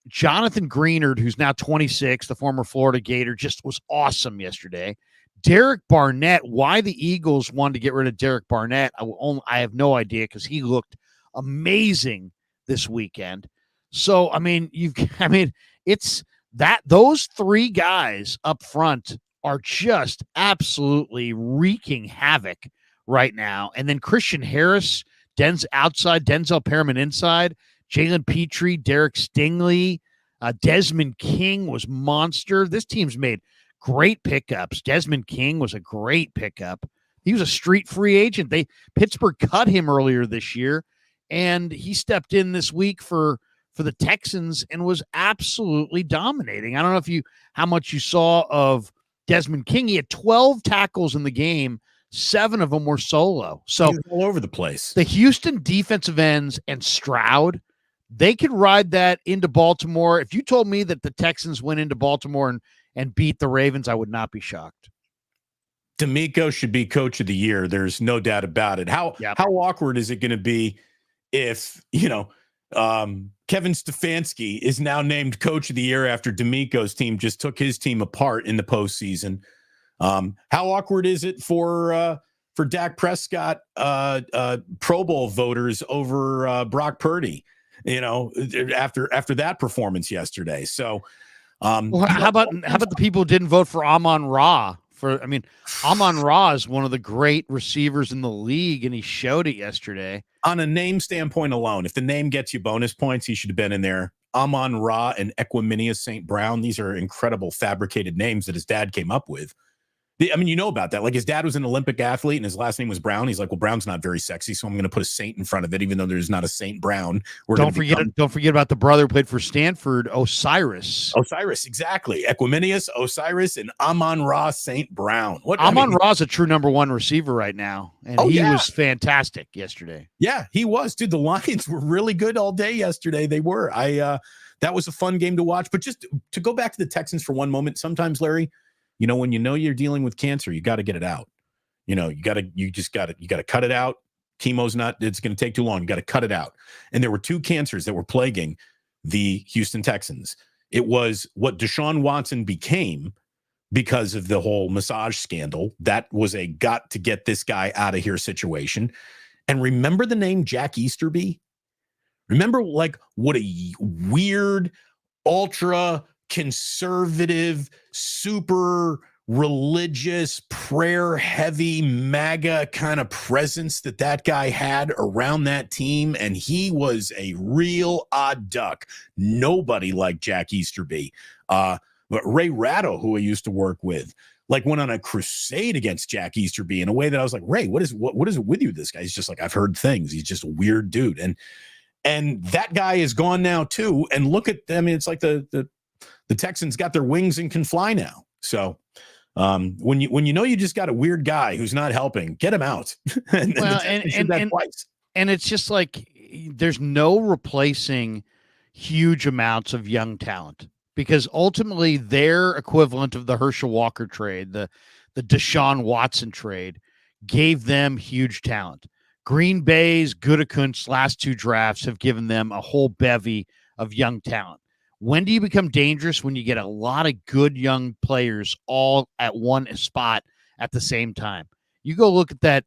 Jonathan Greenard, who's now 26, the former Florida Gator, just was awesome yesterday. Derek Barnett, why the Eagles wanted to get rid of Derek Barnett, I have no idea, because he looked amazing this weekend. So, it's that those 3 guys up front are just absolutely wreaking havoc right now. And then Christian Harris, outside, Denzel Perriman inside, Jalen Petrie, Derek Stingley, Desmond King was monster. This team's made great pickups. Desmond King was a great pickup. He was a street free agent. Pittsburgh cut him earlier this year, and he stepped in this week for the Texans and was absolutely dominating. I don't know how much you saw of Desmond King. He had 12 tackles in the game, 7 of them were solo. So he was all over the place. The Houston defensive ends and Stroud, they could ride that into Baltimore. If you told me that the Texans went into Baltimore and beat the Ravens, I would not be shocked. D'Amico should be coach of the year. There's no doubt about it. How awkward is it going to be if, Kevin Stefanski is now named coach of the year after D'Amico's team just took his team apart in the postseason? How awkward is it for Dak Prescott Pro Bowl voters over Brock Purdy, after that performance yesterday? So how about the people who didn't vote for Amon-Ra? Amon-Ra is one of the great receivers in the league, and he showed it yesterday. On a name standpoint alone, if the name gets you bonus points, he should have been in there. Amon-Ra and Equiminius St. Brown, these are incredible fabricated names that his dad came up with. About that. Like, his dad was an Olympic athlete and his last name was Brown. He's like, well, Brown's not very sexy, so I'm going to put a Saint in front of it, even though there's not a Saint Brown. Don't forget about the brother who played for Stanford, Osiris. Osiris, exactly. Equiminius, Osiris, and Amon-Ra St. Brown. Amon-Ra's a true number 1 receiver right now, and he was fantastic yesterday. Yeah, he was. Dude, the Lions were really good all day yesterday. They were. That was a fun game to watch. But just to go back to the Texans for one moment, sometimes, Larry, when you're dealing with cancer, you got to get it out. You got to cut it out. Chemo's it's going to take too long. You got to cut it out. And there were 2 cancers that were plaguing the Houston Texans. It was what Deshaun Watson became because of the whole massage scandal. That was a got to get this guy out of here situation. And remember the name Jack Easterby? Remember what a weird, ultra conservative, super religious, prayer heavy, MAGA kind of presence that guy had around that team. And he was a real odd duck. Nobody liked Jack Easterby. But Ray Ratto, who I used to work with, went on a crusade against Jack Easterby in a way that I was like, Ray, what is it with you? This guy? He's just like, I've heard things. He's just a weird dude. And that guy is gone now too. And look at, it's like the Texans got their wings and can fly now. So when you just got a weird guy who's not helping, get him out. and it's just like there's no replacing huge amounts of young talent, because ultimately their equivalent of the Herschel Walker trade, the Deshaun Watson trade, gave them huge talent. Green Bay's Gutekunst's last 2 drafts have given them a whole bevy of young talent. When do you become dangerous? When you get a lot of good young players all at one spot at the same time. You go look at that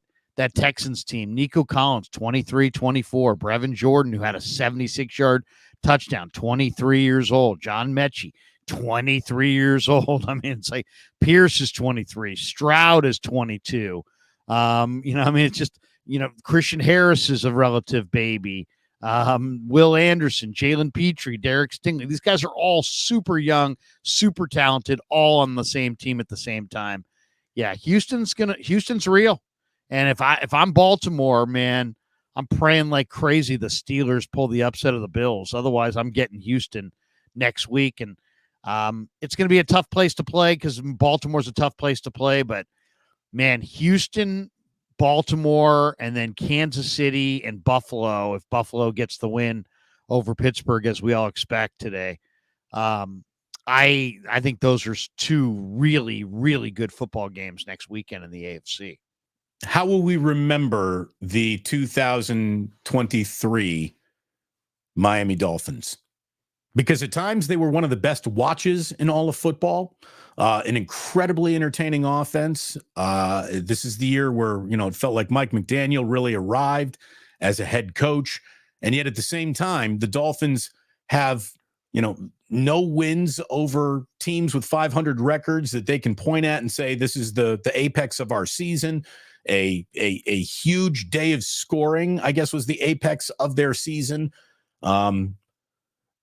Texans team. Nico Collins, 23-24. Brevin Jordan, who had a 76-yard touchdown, 23 years old. John Mechie, 23 years old. It's like Pierce is 23. Stroud is 22. It's just, Christian Harris is a relative baby. Will Anderson, Jalen Petrie, Derek Stingley. These guys are all super young, super talented, all on the same team at the same time. Yeah, Houston's real. And if I'm Baltimore, man, I'm praying like crazy the Steelers pull the upset of the Bills. Otherwise, I'm getting Houston next week. And it's going to be a tough place to play because Baltimore's a tough place to play. But, man, Houston, Baltimore, and then Kansas City and Buffalo, if Buffalo gets the win over Pittsburgh, as we all expect today. I think those are 2 really, really good football games next weekend in the AFC. How will we remember the 2023 Miami Dolphins? Because at times they were one of the best watches in all of football. An incredibly entertaining offense. This is the year where, it felt like Mike McDaniel really arrived as a head coach. And yet at the same time, the Dolphins have, no wins over teams with 500 records that they can point at and say, this is the apex of our season. A huge day of scoring, I guess, was the apex of their season.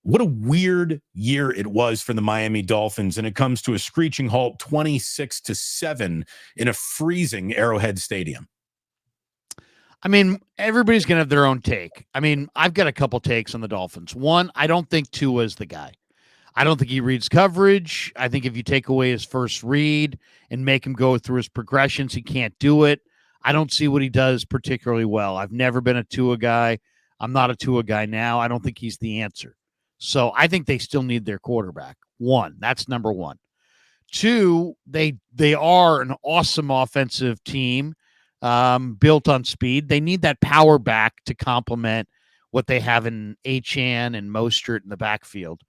What a weird year it was for the Miami Dolphins, and it comes to a screeching halt, 26-7 in a freezing Arrowhead Stadium. Everybody's going to have their own take. I've got a couple takes on the Dolphins. One, I don't think Tua is the guy. I don't think he reads coverage. I think if you take away his first read and make him go through his progressions, he can't do it. I don't see what he does particularly well. I've never been a Tua guy. I'm not a Tua guy now. I don't think he's the answer. So I think they still need their quarterback. One, that's number one. Two, they are an awesome offensive team built on speed. They need that power back to complement what they have in Achane and Mostert in the backfield.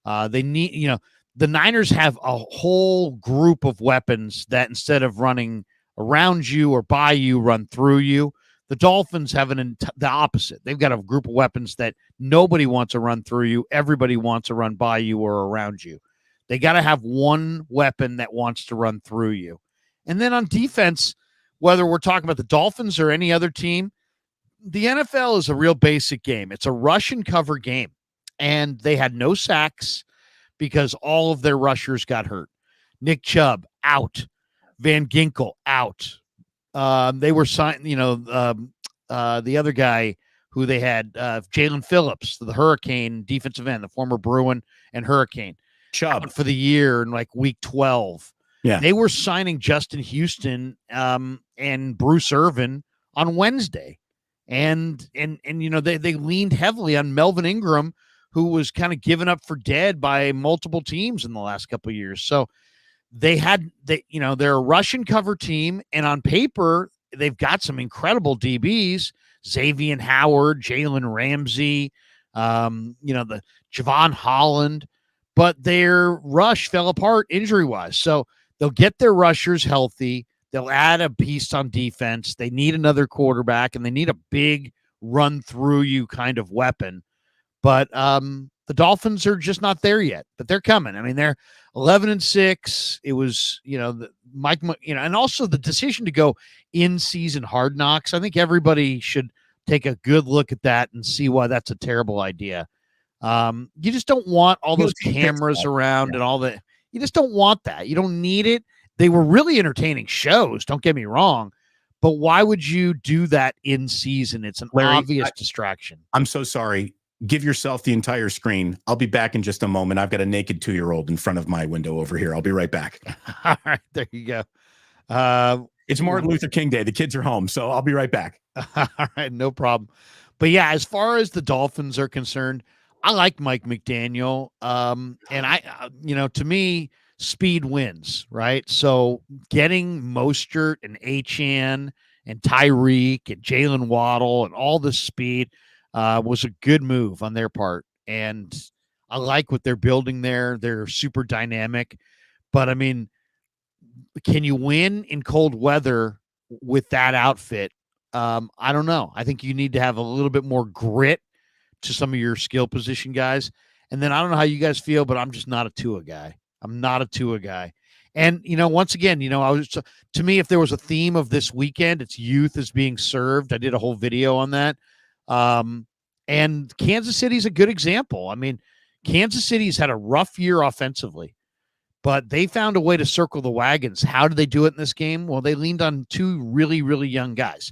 They need, the Niners have a whole group of weapons that instead of running around you or by you, run through you. The Dolphins have the opposite. They've got a group of weapons that nobody wants to run through you. Everybody wants to run by you or around you. They got to have one weapon that wants to run through you. And then on defense, whether we're talking about the Dolphins or any other team, the NFL is a real basic game. It's a rush and cover game. And they had no sacks because all of their rushers got hurt. Nick Chubb, out. Van Ginkel, out. They were signed, the other guy who they had, Jalen Phillips, the Hurricane defensive end, the former Bruin and Hurricane. Chubb for the year in like week 12. Yeah. They were signing Justin Houston and Bruce Irvin on Wednesday. And they leaned heavily on Melvin Ingram, who was kind of given up for dead by multiple teams in the last couple of years. So they're a rush and cover team, and on paper they've got some incredible DBs, Xavier Howard, Jalen Ramsey, the Javon Holland, but their rush fell apart injury-wise. So they'll get their rushers healthy. They'll add a piece on defense. They need another quarterback, and they need a big run-through-you kind of weapon. But the Dolphins are just not there yet, but they're coming. I mean, they're 11-6. It was, and also the decision to go in-season Hard Knocks. I think everybody should take a good look at that and see why that's a terrible idea. You just don't want all those cameras around and all that. You just don't want that. You don't need it. They were really entertaining shows. Don't get me wrong, but why would you do that in season? It's an obvious distraction. I'm so sorry. Give yourself the entire screen. I'll be back in just a moment. I've got a naked 2-year-old in front of my window over here. I'll be right back. All right, there you go. It's Martin Luther King Day. The kids are home, so I'll be right back. All right, no problem. But yeah, as far as the Dolphins are concerned, I like Mike McDaniel. And to me, speed wins, right? So getting Mostert and Achane and Tyreek and Jalen Waddle and all this speed was a good move on their part. And I like what they're building there. They're super dynamic. But, I mean, can you win in cold weather with that outfit? I don't know. I think you need to have a little bit more grit to some of your skill position guys. And then I don't know how you guys feel, but I'm just not a Tua guy. I'm not a Tua guy. And, once again, to me, if there was a theme of this weekend, it's youth is being served. I did a whole video on that. And Kansas City's a good example. I mean, Kansas City's had a rough year offensively, but they found a way to circle the wagons. How did they do it in this game? Well, they leaned on two really, really young guys.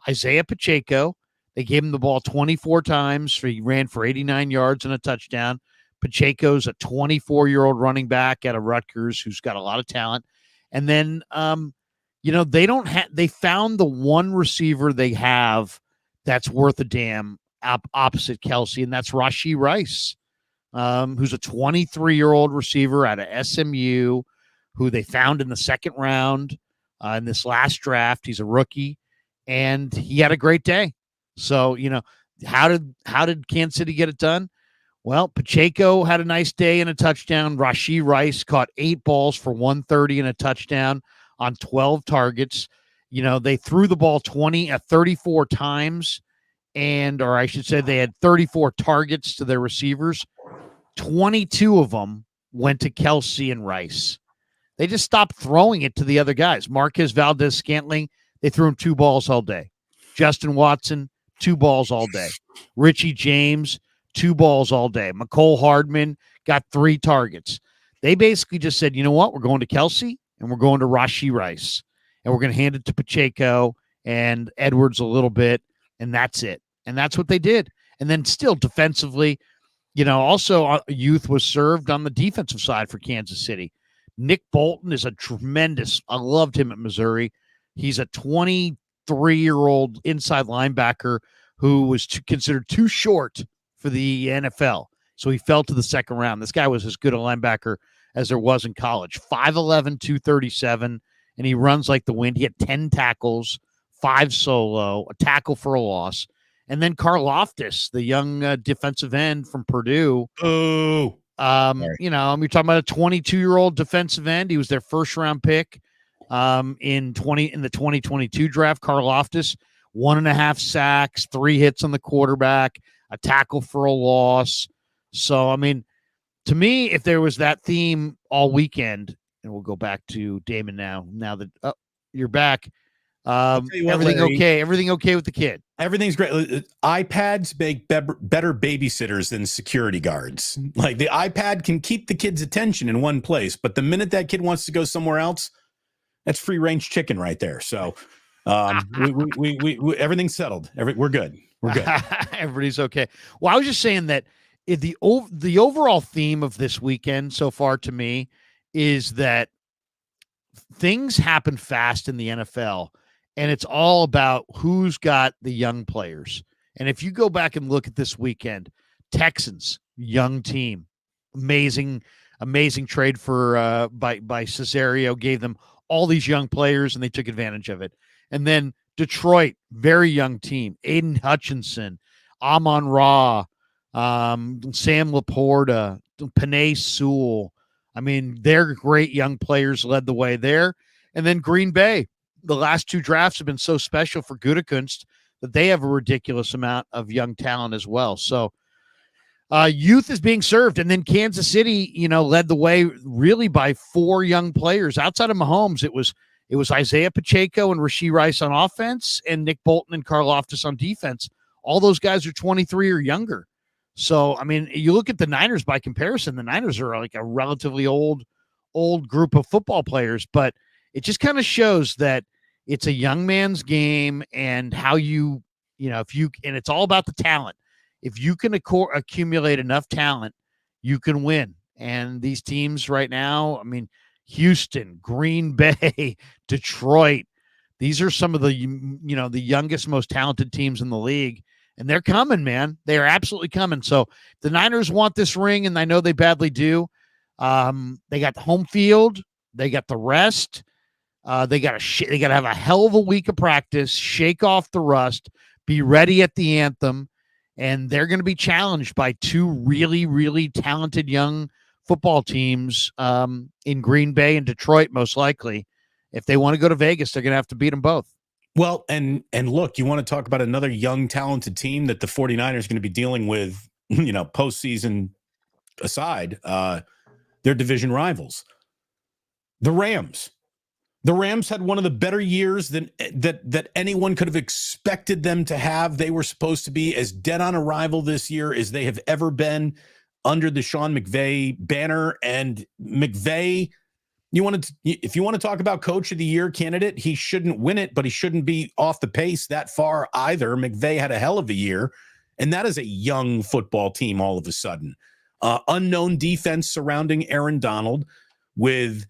Isaiah Pacheco, they gave him the ball 24 times. He ran for 89 yards and a touchdown. Pacheco's a 24-year-old running back out of Rutgers who's got a lot of talent. And then, they found the one receiver they have that's worth a damn opposite Kelsey, and that's Rashee Rice, who's a 23-year-old receiver out of SMU who they found in the second round in this last draft. He's a rookie, and he had a great day. So, how did Kansas City get it done? Well, Pacheco had a nice day and a touchdown. Rashee Rice caught 8 balls for 130 and a touchdown on 12 targets. They threw the ball 34 times, or I should say they had 34 targets to their receivers. 22 of them went to Kelsey and Rice. They just stopped throwing it to the other guys. Marquez Valdez-Scantling, they threw him 2 balls all day. Justin Watson, 2 balls all day. Richie James, 2 balls all day. McCole Hardman got 3 targets. They basically just said, you know what? We're going to Kelsey and we're going to Rashee Rice. And we're going to hand it to Pacheco and Edwards a little bit, and that's it. And that's what they did. And then still defensively, also youth was served on the defensive side for Kansas City. Nick Bolton is I loved him at Missouri. He's a 23-year-old inside linebacker who was considered too short for the NFL. So he fell to the second round. This guy was as good a linebacker as there was in college. 5'11", 237, and he runs like the wind. He had 10 tackles, 5 solo, a tackle for a loss. And then Karlaftis, the young defensive end from Purdue. Oh, you're talking about a 22-year-old defensive end. He was their first-round pick in the 2022 draft. Karlaftis, 1.5 sacks, 3 hits on the quarterback, a tackle for a loss. So, I mean, to me, if there was that theme all weekend, and we'll go back to Damon now that you're back, everything okay? Everything okay with the kid? Everything's great. iPads make better babysitters than security guards. Like, the iPad can keep the kid's attention in one place, but the minute that kid wants to go somewhere else, that's free range chicken right there. So we everything's settled. We're good. We're good. Everybody's okay. Well, I was just saying that the overall theme of this weekend so far to me is that things happen fast in the NFL, and it's all about who's got the young players. And if you go back and look at this weekend, Texans, young team, amazing trade for by Cesario, gave them all these young players, and they took advantage of it. And then Detroit, very young team, Aiden Hutchinson, Amon-Ra, Sam Laporta, Penei Sewell. I mean, they're great young players, led the way there. And then Green Bay, the last 2 drafts have been so special for Gutekunst that they have a ridiculous amount of young talent as well. So youth is being served. And then Kansas City, led the way really by 4 young players. Outside of Mahomes, it was Isaiah Pacheco and Rashee Rice on offense and Nick Bolton and Karlaftis on defense. All those guys are 23 or younger. So, I mean, you look at the Niners by comparison, the Niners are like a relatively old group of football players, but it just kind of shows that it's a young man's game, and how and it's all about the talent. If you can accumulate enough talent, you can win. And these teams right now, I mean, Houston, Green Bay, Detroit, these are some of the youngest, most talented teams in the league. And they're coming, man. They are absolutely coming. So the Niners want this ring, and I know they badly do. They got the home field. They got the rest. They got to have a hell of a week of practice, shake off the rust, be ready at the anthem, and they're going to be challenged by 2 really, really talented young football teams in Green Bay and Detroit, most likely. If they want to go to Vegas, they're going to have to beat them both. Well, and look, you want to talk about another young, talented team that the 49ers are going to be dealing with, postseason aside, their division rivals. The Rams. The Rams had one of the better years that anyone could have expected them to have. They were supposed to be as dead on arrival this year as they have ever been under the Sean McVay banner. And McVay, if you want to talk about coach of the year candidate, he shouldn't win it, but he shouldn't be off the pace that far either. McVay had a hell of a year, and that is a young football team all of a sudden. Unknown defense surrounding Aaron Donald with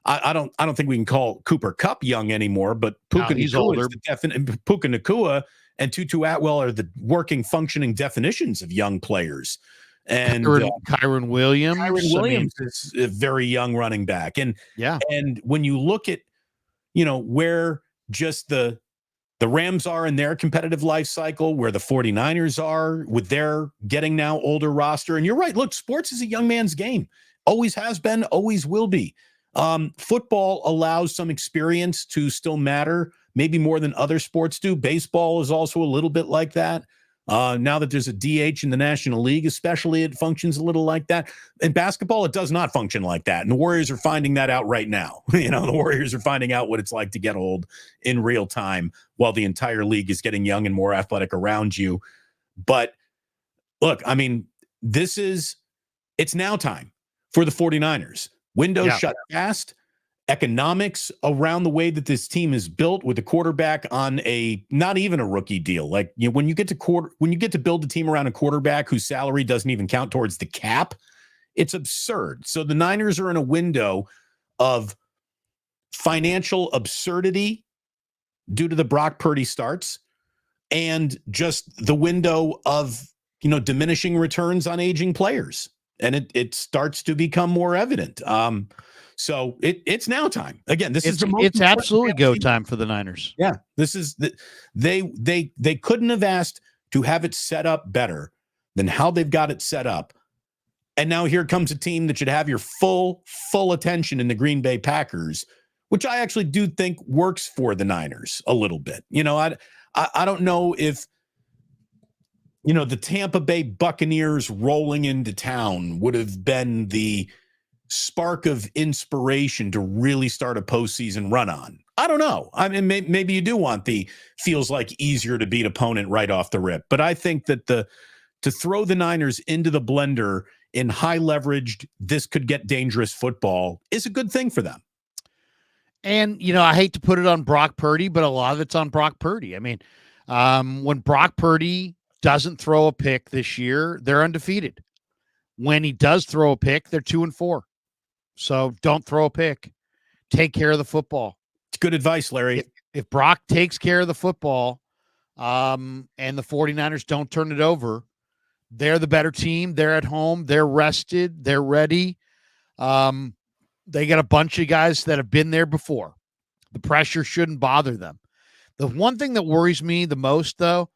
I don't think we can call Cooper Kupp young anymore, but Puka Nacua and Tutu Atwell are the working, functioning definitions of young players. And Kyron Williams. Is a very young running back. And when you look at, where just the Rams are in their competitive life cycle, where the 49ers are with their getting now older roster. And you're right. Look, sports is a young man's game. Always has been, always will be. Football allows some experience to still matter, maybe more than other sports do. Baseball is also a little bit like that. Now that there's a DH in the National League, especially, it functions a little like that. In basketball, it does not function like that. And the Warriors are finding that out right now. The Warriors are finding out what it's like to get old in real time while the entire league is getting young and more athletic around you. But look, I mean, it's now time for the 49ers. Windows shut fast. Economics around the way that this team is built with the quarterback on not even a rookie deal. Like, when you get to build a team around a quarterback whose salary doesn't even count towards the cap, it's absurd. So the Niners are in a window of financial absurdity due to the Brock Purdy starts and just the window of, diminishing returns on aging players. And it starts to become more evident. So it's now time. Again, it's absolutely go time for the Niners. Yeah, this is they couldn't have asked to have it set up better than how they've got it set up. And now here comes a team that should have your full attention in the Green Bay Packers, which I actually do think works for the Niners a little bit. I don't know if the Tampa Bay Buccaneers rolling into town would have been the spark of inspiration to really start a postseason run on. I don't know. I mean, maybe you do want the feels like easier to beat opponent right off the rip. But I think that to throw the Niners into the blender in high leveraged, this could get dangerous football is a good thing for them. And, I hate to put it on Brock Purdy, but a lot of it's on Brock Purdy. I mean, when Brock Purdy doesn't throw a pick this year, they're undefeated. When he does throw a pick, they're 2-4. So don't throw a pick. Take care of the football. It's good advice, Larry. If Brock takes care of the football, and the 49ers don't turn it over, they're the better team. They're at home. They're rested. They're ready. They got a bunch of guys that have been there before. The pressure shouldn't bother them. The one thing that worries me the most, though,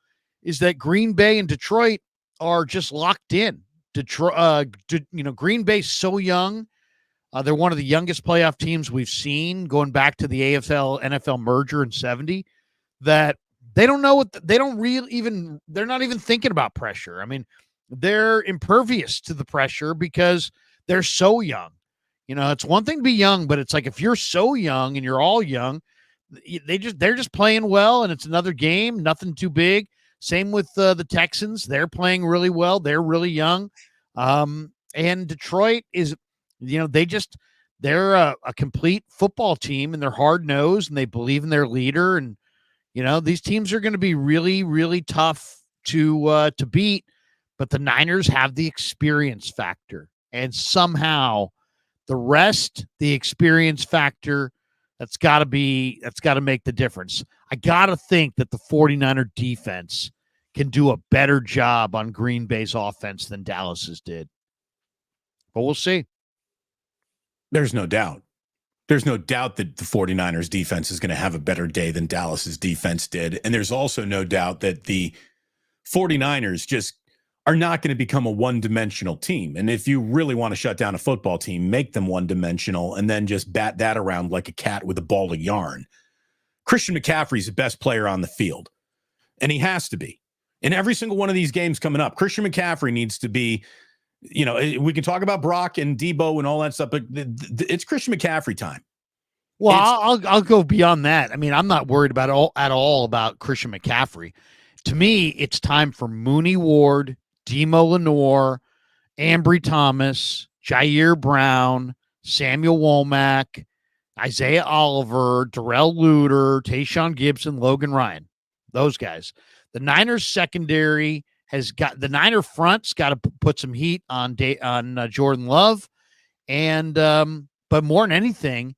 is that Green Bay and Detroit are just locked in. Green Bay's so young. They're one of the youngest playoff teams we've seen going back to the AFL NFL merger in 70, that they don't know they're not even thinking about pressure. I mean, they're impervious to the pressure because they're so young. It's one thing to be young, but it's like, if you're so young and you're all young, they're just playing well, and it's another game, nothing too big. Same with the Texans. They're playing really well. They're really young. And Detroit is, they're a complete football team, and they're hard-nosed, and they believe in their leader. And, these teams are going to be really, really tough to beat, but the Niners have the experience factor, and somehow the rest, the experience factor, that's got to make the difference. I got to think that the 49er defense can do a better job on Green Bay's offense than Dallas's did. But we'll see. There's no doubt. There's no doubt that the 49ers defense is going to have a better day than Dallas's defense did. And there's also no doubt that the 49ers just are not going to become a one-dimensional team. And if you really want to shut down a football team, make them one-dimensional and then just bat that around like a cat with a ball of yarn. Christian McCaffrey's the best player on the field, and he has to be. In every single one of these games coming up, Christian McCaffrey needs to be, we can talk about Brock and Debo and all that stuff, but it's Christian McCaffrey time. Well, I'll go beyond that. I mean, I'm not worried at all about Christian McCaffrey. To me, it's time for Mooney Ward, Demo Lenore, Ambry Thomas, Jair Brown, Samuel Womack, Isaiah Oliver, Darrell Luter, Tayshaun Gibson, Logan Ryan. Those guys. The Niners secondary the Niner front's got to put some heat on Jordan Love. And but more than anything,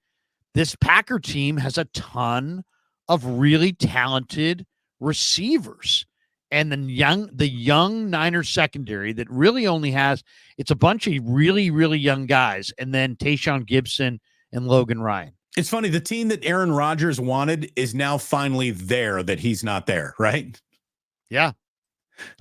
this Packer team has a ton of really talented receivers. And the young Niners secondary that really only it's a bunch of really, really young guys, and then Tayshaun Gibson and Logan Ryan. It's funny, the team that Aaron Rodgers wanted is now finally there that he's not there, right? Yeah.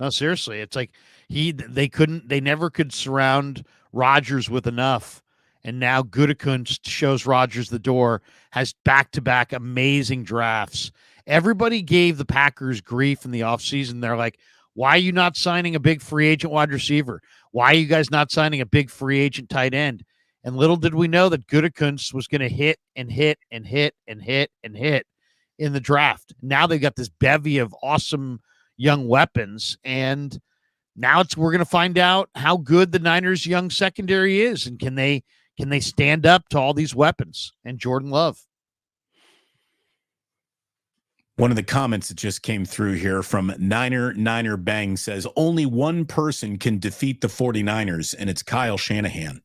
No, seriously. It's like they never could surround Rodgers with enough. And now Gutekunst shows Rodgers the door, has back-to-back amazing drafts. Everybody gave the Packers grief in the offseason. They're like, why are you not signing a big free agent wide receiver? Why are you guys not signing a big free agent tight end? And little did we know that Gutekunst was going to hit and hit and hit and hit and hit in the draft. Now they've got this bevy of awesome young weapons, and now we're going to find out how good the Niners' young secondary is, and can they stand up to all these weapons and Jordan Love. One of the comments that just came through here from Niner Bang says, only one person can defeat the 49ers, and it's Kyle Shanahan.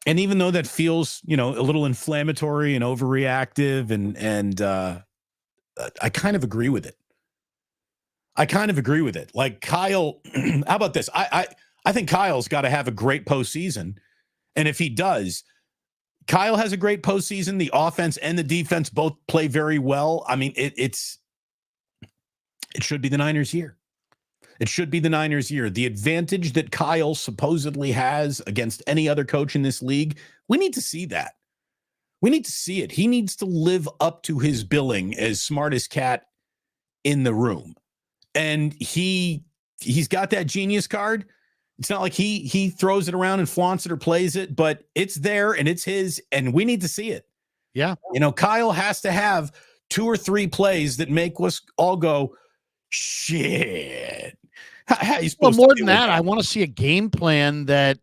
And even though that feels, a little inflammatory and overreactive, and I kind of agree with it. Like Kyle, how about this? I think Kyle's got to have a great postseason. And if he does, Kyle has a great postseason. The offense and the defense both play very well. I mean, it should be the Niners' year. It should be the Niners' year. The advantage that Kyle supposedly has against any other coach in this league, we need to see that. We need to see it. He needs to live up to his billing as smartest cat in the room. And he's got that genius card. It's not like he throws it around and flaunts it or plays it, but it's there and it's his, and we need to see it. Yeah. Kyle has to have 2 or 3 plays that make us all go, shit. How you supposed more to than that, I want to see a game plan that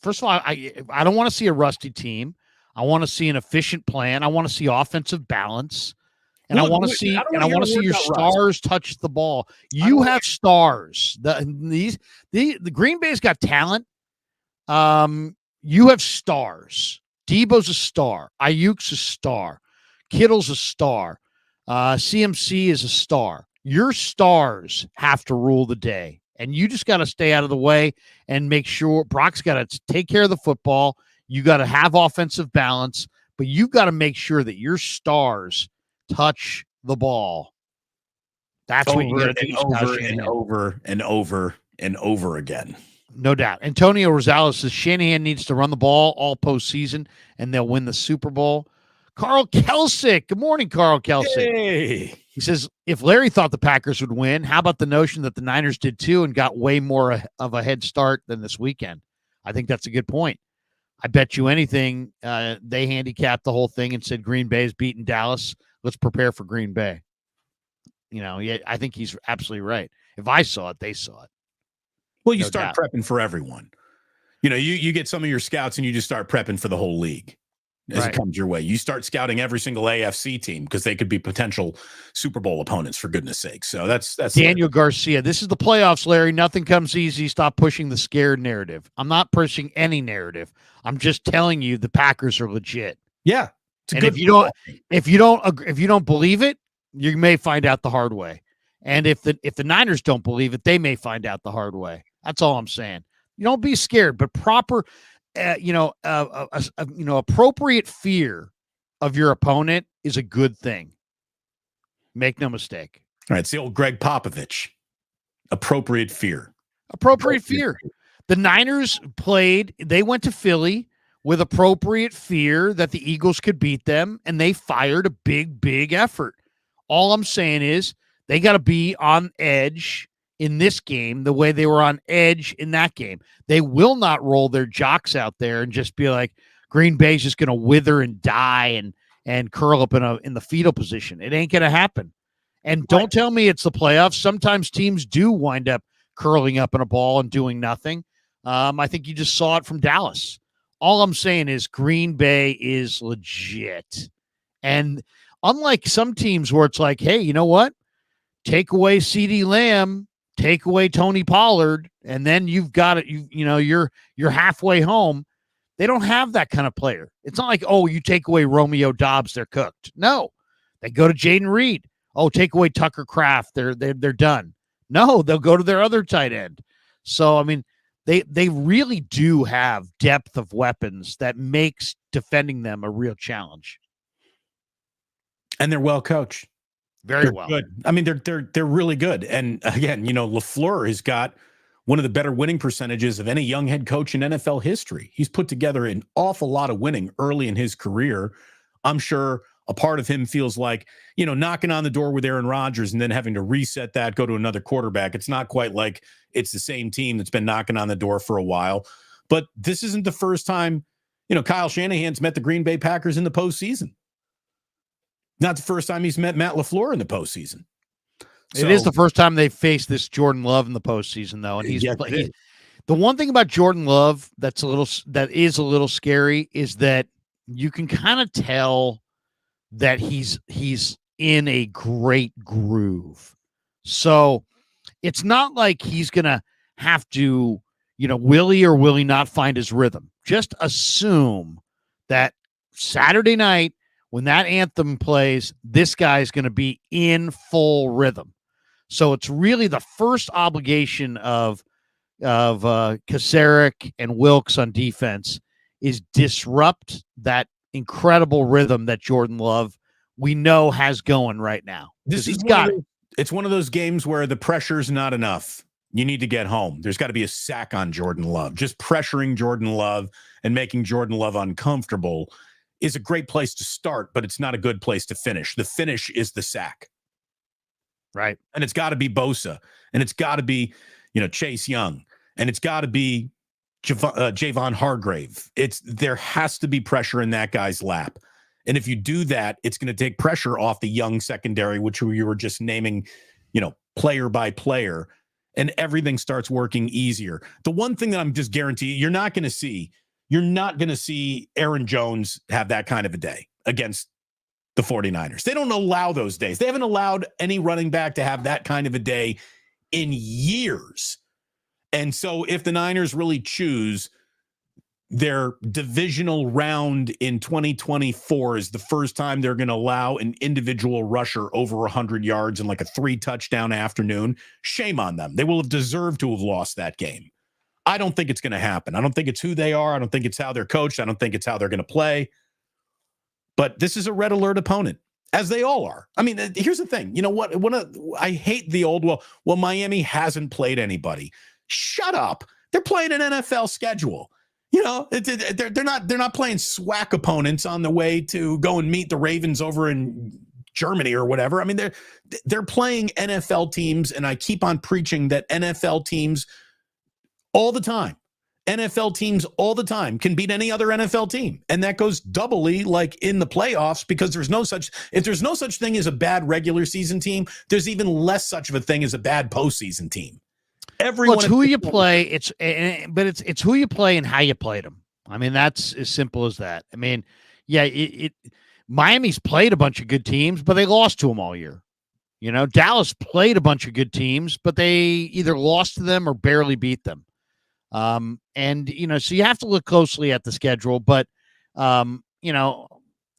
first of all, I don't want to see a rusty team. I want to see an efficient plan. I want to see offensive balance. And I want to see your stars touch the ball. You have stars. The Green Bay's got talent. You have stars. Debo's a star. Ayuk's a star. Kittle's a star. CMC is a star. Your stars have to rule the day, and you just got to stay out of the way and make sure Brock's got to take care of the football. You got to have offensive balance, but you've got to make sure that your stars touch the ball. That's what you got to do over again. No doubt. Antonio Rosales says Shanahan needs to run the ball all postseason, and they'll win the Super Bowl. Carl Kelsick. Good morning, Carl Kelsick. Hey. He says, if Larry thought the Packers would win, how about the notion that the Niners did too and got way more of a head start than this weekend? I think that's a good point. I bet you anything they handicapped the whole thing and said Green Bay's beating Dallas. Let's prepare for Green Bay. I think he's absolutely right. If I saw it, they saw it. Well, you start prepping for everyone. You get some of your scouts and you just start prepping for the whole league as it comes your way. You start scouting every single AFC team because they could be potential Super Bowl opponents, for goodness sake. So that's Daniel Garcia. This is the playoffs, Larry. Nothing comes easy. Stop pushing the scared narrative. I'm not pushing any narrative. I'm just telling you the Packers are legit. Yeah. And if you don't believe it, you may find out the hard way. And if the Niners don't believe it, they may find out the hard way. That's all I'm saying. You don't be scared, but proper, appropriate fear of your opponent is a good thing. Make no mistake. All right, it's the old Greg Popovich. Appropriate fear. Appropriate fear. The Niners they went to Philly with appropriate fear that the Eagles could beat them, and they fired a big, big effort. All I'm saying is they got to be on edge in this game the way they were on edge in that game. They will not roll their jocks out there and just be like, Green Bay's just going to wither and die and curl up in the fetal position. It ain't going to happen. And don't tell me it's the playoffs. Sometimes teams do wind up curling up in a ball and doing nothing. I think you just saw it from Dallas. All I'm saying is Green Bay is legit. And unlike some teams where it's like, hey, you know what? Take away CeeDee Lamb, take away Tony Pollard, and then you've got it. You're halfway home. They don't have that kind of player. It's not like, oh, you take away Romeo Doubs, they're cooked. No, they go to Jaden Reed. Oh, take away Tucker Kraft, they're done. No, they'll go to their other tight end. So I mean, they really do have depth of weapons that makes defending them a real challenge. And they're well coached. Very well. Good. I mean, they're really good. And again, LaFleur has got one of the better winning percentages of any young head coach in NFL history. He's put together an awful lot of winning early in his career. I'm sure a part of him feels like, knocking on the door with Aaron Rodgers and then having to reset that, go to another quarterback. It's not quite like it's the same team that's been knocking on the door for a while. But this isn't the first time, Kyle Shanahan's met the Green Bay Packers in the postseason. Not the first time he's met Matt LaFleur in the postseason. It is the first time they've faced this Jordan Love in the postseason, though. And the one thing about Jordan Love that is a little scary is that you can kind of tell that he's in a great groove. So it's not like he's going to have to, will he or will he not find his rhythm? Just assume that Saturday night, when that anthem plays, this guy is going to be in full rhythm. So it's really the first obligation of Kasarik and Wilkes on defense is disrupt that incredible rhythm that Jordan Love we know has going right now. It's one of those games where the pressure's not enough. You need to get home. There's got to be a sack on Jordan Love. Just pressuring Jordan Love and making Jordan Love uncomfortable is a great place to start, but it's not a good place to finish. The finish is the sack. Right. And it's got to be Bosa, and it's got to be, Chase Young, and it's got to be Javon Hargrave. There has to be pressure in that guy's lap. And if you do that, it's going to take pressure off the young secondary, which you were just naming, player by player, and everything starts working easier. The one thing that I'm just guaranteeing you're not going to see Aaron Jones have that kind of a day against the 49ers. They don't allow those days. They haven't allowed any running back to have that kind of a day in years. And so if the Niners really choose their divisional round in 2024 is the first time they're going to allow an individual rusher over 100 yards in like a 3-touchdown afternoon, shame on them. They will have deserved to have lost that game. I don't think it's going to happen. I don't think it's who they are. I don't think it's how they're coached. I don't think it's how they're going to play. But this is a red alert opponent, as they all are. I mean, here's the thing. You know what? I hate the old, well, Miami hasn't played anybody. Shut up. They're playing an NFL schedule. They're not playing SWAC opponents on the way to go and meet the Ravens over in Germany or whatever. I mean, they're playing NFL teams, and I keep on preaching that NFL teams all the time. NFL teams all the time can beat any other NFL team. And that goes doubly like in the playoffs, because if there's no such thing as a bad regular season team, there's even less such of a thing as a bad postseason team. It's who you play. It's who you play and how you played them. I mean, that's as simple as that. I mean, yeah, Miami's played a bunch of good teams, but they lost to them all year. Dallas played a bunch of good teams, but they either lost to them or barely beat them. So you have to look closely at the schedule, but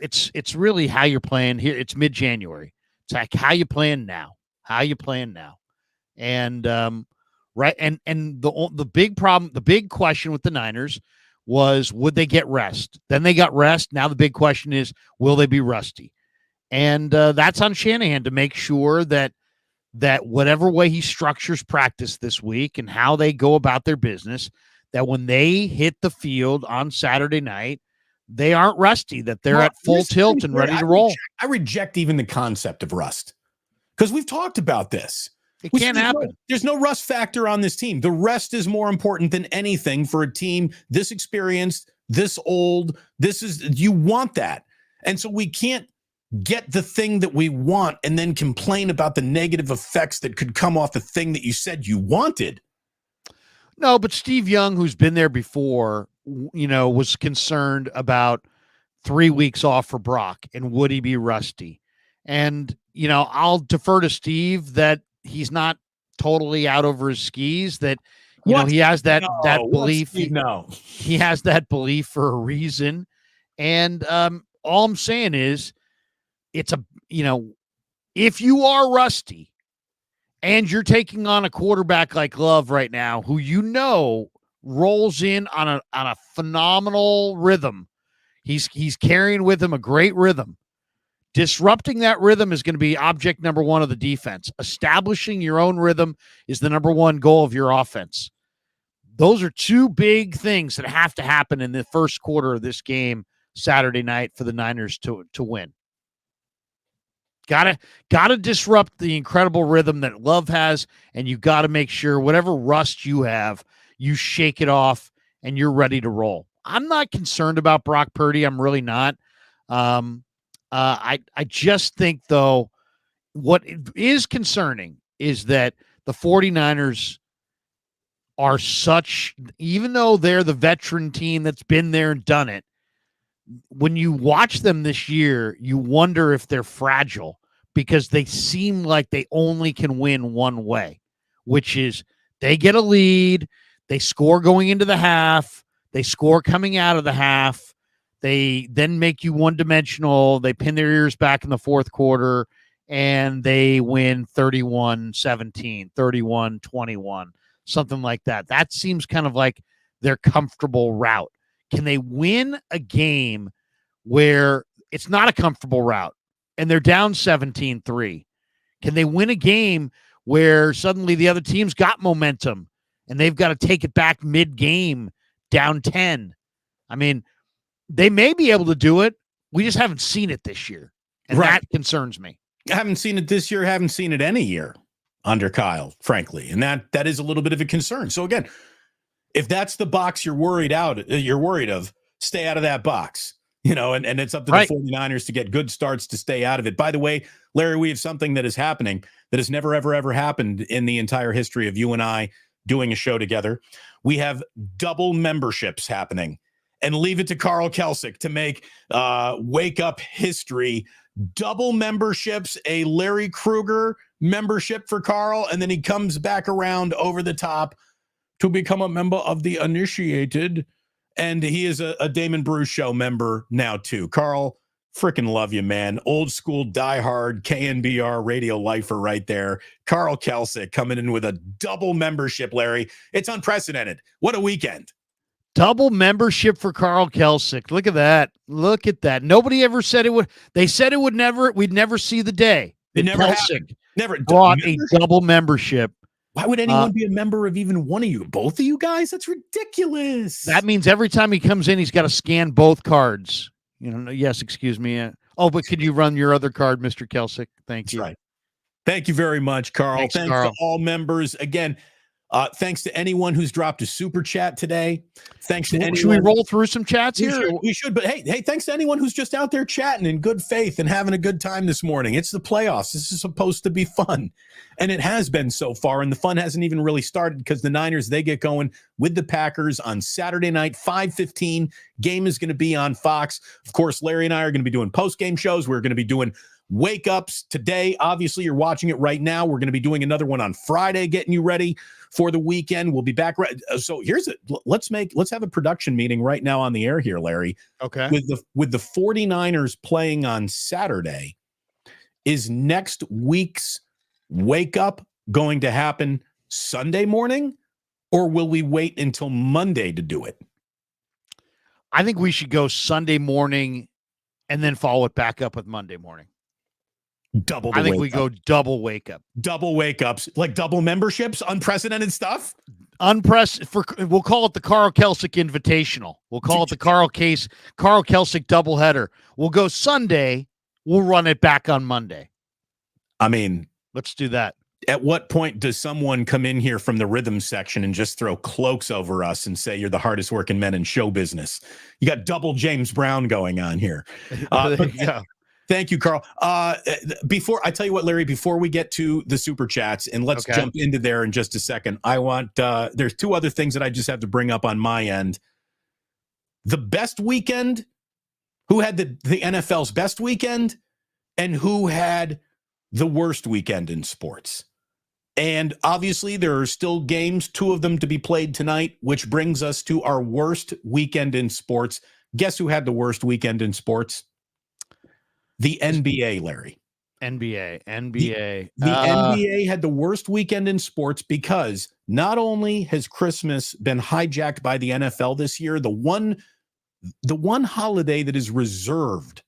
it's really how you're playing here. It's mid-January. It's like how you playing now, and right. And the big problem, the big question with the Niners was, would they get rest? Then they got rest. Now the big question is, will they be rusty? And that's on Shanahan to make sure that whatever way he structures practice this week and how they go about their business, that when they hit the field on Saturday night, they aren't rusty, that they're at full tilt and ready to roll. I reject even the concept of rust, because we've talked about this. It can't happen. There's no rust factor on this team. The rest is more important than anything for a team this experienced, this old. You want that. And so we can't get the thing that we want and then complain about the negative effects that could come off the thing that you said you wanted. No, but Steve Young, who's been there before, was concerned about 3 weeks off for Brock and would he be rusty? And, I'll defer to Steve that he's not totally out over his skis, that, he has that belief. He has that belief for a reason. And all I'm saying is, it's if you are rusty and you're taking on a quarterback like Love right now, who rolls in on a phenomenal rhythm, he's carrying with him a great rhythm. Disrupting that rhythm is going to be object number one of the defense. Establishing your own rhythm is the number one goal of your offense. Those are two big things that have to happen in the first quarter of this game Saturday night for the Niners to win. Gotta disrupt the incredible rhythm that Love has, and you got to make sure whatever rust you have, you shake it off and you're ready to roll. I'm not concerned about Brock Purdy. I'm really not. I just think, though, what is concerning is that the 49ers are even though they're the veteran team that's been there and done it, when you watch them this year, you wonder if they're fragile, because they seem like they only can win one way, which is they get a lead, They score going into the half. They score coming out of the half. They then make you one-dimensional. They pin their ears back in the fourth quarter, and they win 31-17, 31-21, something like that. That seems kind of like their comfortable route. Can they win a game where it's not a comfortable route and they're down 17-3? Can they win a game where suddenly the other team's got momentum and they've got to take it back mid-game down 10? I mean, they may be able to do it. We just haven't seen it this year, and that concerns me. I haven't seen it this year, haven't seen it any year under Kyle, frankly, and that is a little bit of a concern. So again, if that's the box you're worried of, stay out of that box. And it's up to the 49ers to get good starts to stay out of it. By the way, Larry, we have something that is happening that has never, ever, ever happened in the entire history of you and I doing a show together. We have double memberships happening, and leave it to Carl Kelsick to make wake up history. Double memberships, a Larry Krueger membership for Carl, and then he comes back around over the top to become a member of the initiated. And he is a Damon Bruce Show member now, too. Carl, freaking love you, man. Old school, diehard KNBR radio lifer right there. Carl Kelsick coming in with a double membership, Larry. It's unprecedented. What a weekend. Double membership for Carl Kelsick. Look at that. Look at that. Nobody ever said it would. They said it would never. We'd never see the day. It never Kelsick happened. Never brought a double membership. Why would anyone be a member of even one of you? Both of you guys? That's ridiculous. That means every time he comes in, he's got to scan both cards. Yes, excuse me. But could you run your other card, Mr. Kelsick? Thank you. That's right. Thank you very much, Carl. Thanks Carl. to all members. Again, thanks to anyone who's dropped a super chat today. Thanks to anyone. Should we roll through some chats here? We should. But hey, thanks to anyone who's just out there chatting in good faith and having a good time this morning. It's the playoffs. This is supposed to be fun. And it has been so far. And the fun hasn't even really started because the Niners, they get going with the Packers on Saturday night, 5:15. Game is going to be on Fox. Of course, Larry and I are going to be doing post-game shows. We're going to be doing wake-ups today. Obviously, you're watching it right now. We're going to be doing another one on Friday, getting you ready for the weekend. We'll be back. So here's it. Let's have a production meeting right now on the air here, Larry. Okay. With the 49ers playing on Saturday, is next week's wake up going to happen Sunday morning, or will we wait until Monday to do it? I think we should go Sunday morning and then follow it back up with Monday morning. I think we go double wake up. Double wake ups, like double memberships, unprecedented stuff. We'll call it the Carl Kelsick Invitational. We'll call it the Carl Kelsick doubleheader. We'll go Sunday. We'll run it back on Monday. I mean, let's do that. At what point does someone come in here from the rhythm section and just throw cloaks over us and say you're the hardest working men in show business? You got double James Brown going on here. Thank you, Carl. Before I tell you what, Larry, before we get to the super chats, and let's jump into there in just a second, I want, there's two other things that I just have to bring up on my end. The best weekend, who had the NFL's best weekend, and who had the worst weekend in sports. And obviously there are still games, two of them to be played tonight, which brings us to our worst weekend in sports. Guess who had the worst weekend in sports? The NBA, Larry. NBA. The NBA had the worst weekend in sports because not only has Christmas been hijacked by the NFL this year, the one holiday that is reserved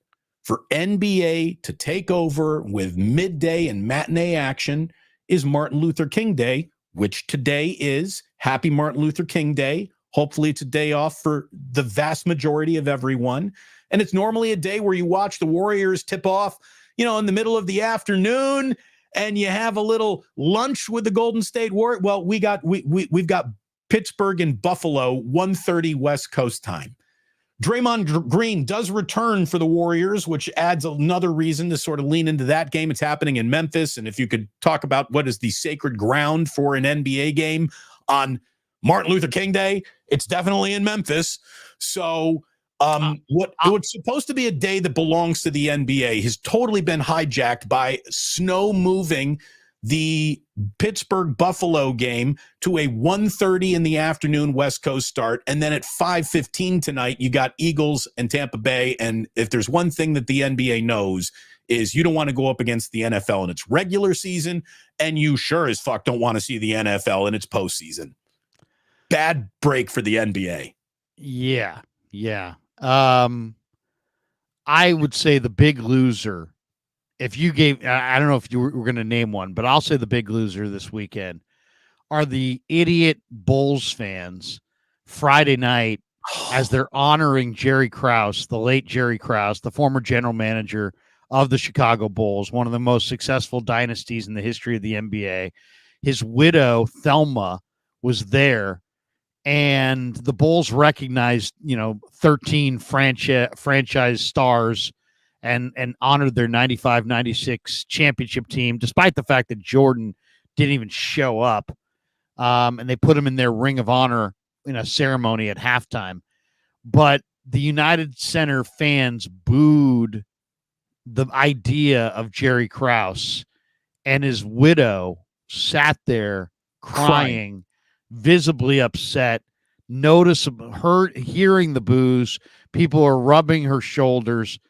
for NBA to take over with midday and matinee action is Martin Luther King Day, which today is. Happy Martin Luther King Day. Hopefully it's a day off for the vast majority of everyone. And it's normally a day where you watch the Warriors tip off, in the middle of the afternoon, and you have a little lunch with the Golden State Warriors. Well, we've got Pittsburgh and Buffalo, 1:30 West Coast time. Draymond Green does return for the Warriors, which adds another reason to sort of lean into that game. It's happening in Memphis. And if you could talk about what is the sacred ground for an NBA game on Martin Luther King Day, it's definitely in Memphis. So what's supposed to be a day that belongs to the NBA has totally been hijacked by snow moving the Pittsburgh Buffalo game to a 1:30 in the afternoon West Coast start. And then at 5:15 tonight, you got Eagles and Tampa Bay. And if there's one thing that the NBA knows is you don't want to go up against the NFL in its regular season. And you sure as fuck don't want to see the NFL in its postseason. Bad break for the NBA. Yeah. Yeah. I would say the big loser, if you gave, I don't know if you were going to name one, but I'll say the big loser this weekend are the idiot Bulls fans Friday night as they're honoring Jerry Krauss, the late Jerry Krauss, the former general manager of the Chicago Bulls, one of the most successful dynasties in the history of the NBA. His widow, Thelma, was there, and the Bulls recognized, 13 franchise stars and honored their 95-96 championship team, despite the fact that Jordan didn't even show up. And they put him in their Ring of Honor in a ceremony at halftime. But the United Center fans booed the idea of Jerry Krauss, and his widow sat there crying, visibly upset, her hearing the boos. People are rubbing her shoulders.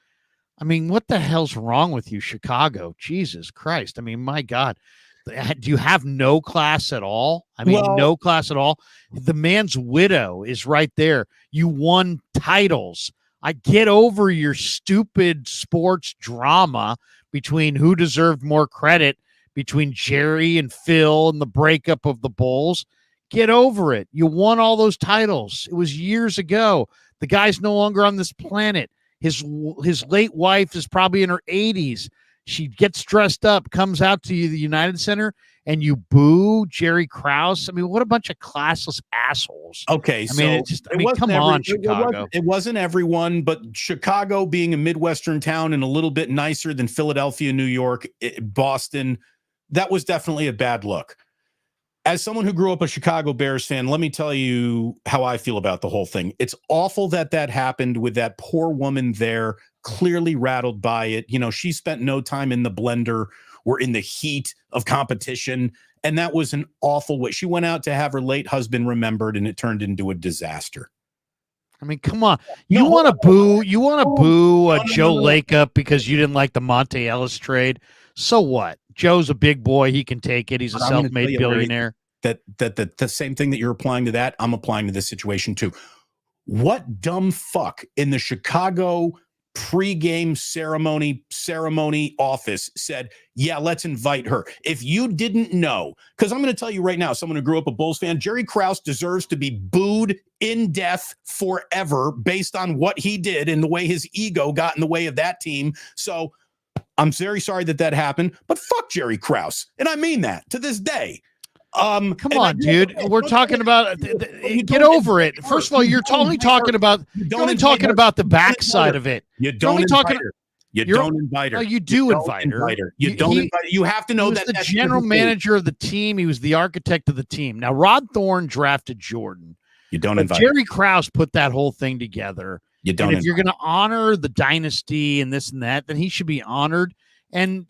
I mean, what the hell's wrong with you, Chicago? Jesus Christ. I mean, my God. Do you have no class at all? I mean, no class at all. The man's widow is right there. You won titles. I get over your stupid sports drama between who deserved more credit between Jerry and Phil and the breakup of the Bulls. Get over it. You won all those titles. It was years ago. The guy's no longer on this planet. His late wife is probably in her 80s. She gets dressed up, comes out to the United Center, and you boo Jerry Krauss. I mean, what a bunch of classless assholes. Okay, come on, Chicago. It wasn't everyone, but Chicago, being a Midwestern town and a little bit nicer than Philadelphia, New York, Boston, that was definitely a bad look. As someone who grew up a Chicago Bears fan, let me tell you how I feel about the whole thing. It's awful that happened with that poor woman there, clearly rattled by it. She spent no time in the blender or in the heat of competition, and that was an awful way. She went out to have her late husband remembered, and it turned into a disaster. I mean, come on. You want to boo Joe Lacob because you didn't like the Monte Ellis trade? So what? Joe's a big boy. He can take it. He's a self-made billionaire. That the same thing that you're applying to that, I'm applying to this situation too. What dumb fuck in the Chicago pregame ceremony office said, yeah, let's invite her? If you didn't know, because I'm going to tell you right now, someone who grew up a Bulls fan, Jerry Krauss deserves to be booed in death forever based on what he did and the way his ego got in the way of that team. So I'm very sorry that happened, but fuck Jerry Krauss. And I mean that to this day. Come on, dude. We're talking about get over it. First of all, you're only talking about the backside of it. You don't invite her. You don't invite her. No, you do invite her. You don't invite her. You have to know that the general manager of the team. He was the architect of the team. Now, Rod Thorne drafted Jordan. You don't invite Jerry Krauss put that whole thing together. You don't. And if you're going to honor the dynasty and this and that, then he should be honored. And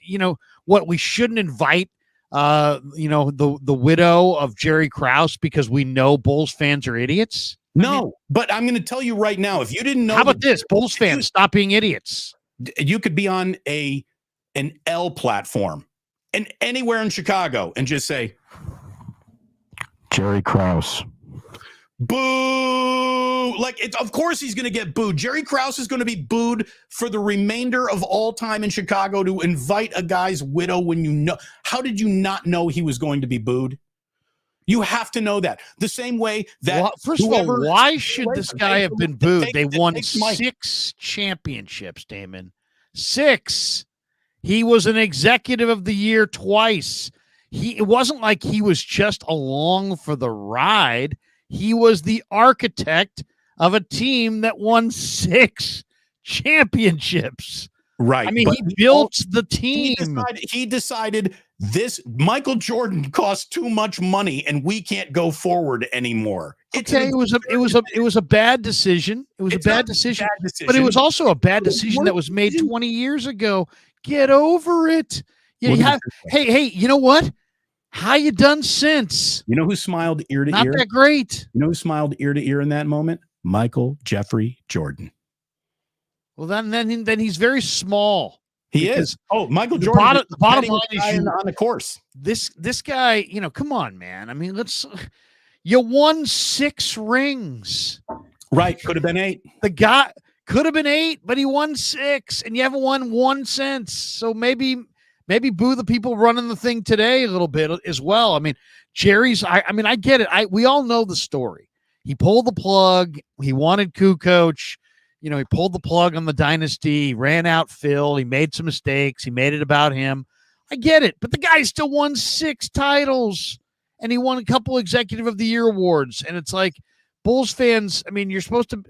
we shouldn't invite the widow of Jerry Krauss because we know Bulls fans are idiots? No, but I'm going to tell you right now, if you didn't know. How about this? Bulls fans, stop being idiots. You could be on an L platform and anywhere in Chicago and just say, Jerry Krauss. Boo! Of course he's going to get booed. Jerry Krauss is going to be booed for the remainder of all time in Chicago to invite a guy's widow when you know. How did you not know he was going to be booed? You have to know that. The same way that. Well, first of all, why should this guy have been booed? They won 6 championships, Damon. 6. He was an executive of the year twice. It wasn't like he was just along for the ride. He was the architect of a team that won 6 championships. Right. I mean, he built the team. He decided this Michael Jordan costs too much money and we can't go forward anymore. It was a bad decision. It was a bad decision. But it was also a bad decision that was made 20 years ago. Get over it. Yeah, you have, hey, you know what? How you done since? You know who smiled ear to Not ear? that great. You know who smiled ear to ear in that moment? Michael Jeffrey Jordan. Well, then he's very small. He is. Oh, Michael Jordan. The bottom line is on the course. This guy, come on, man. I mean, you won 6 rings. Right. Could have been 8. The guy could have been 8, but he won 6, and you haven't won 1 since. So maybe boo the people running the thing today a little bit as well. I mean, Jerry's, I get it. We all know the story. He pulled the plug. He wanted Kukoc. He pulled the plug on the dynasty. He ran out Phil. He made some mistakes. He made it about him. I get it. But the guy still won 6 titles, and he won a couple Executive of the Year awards. And it's like, Bulls fans, I mean, you're supposed to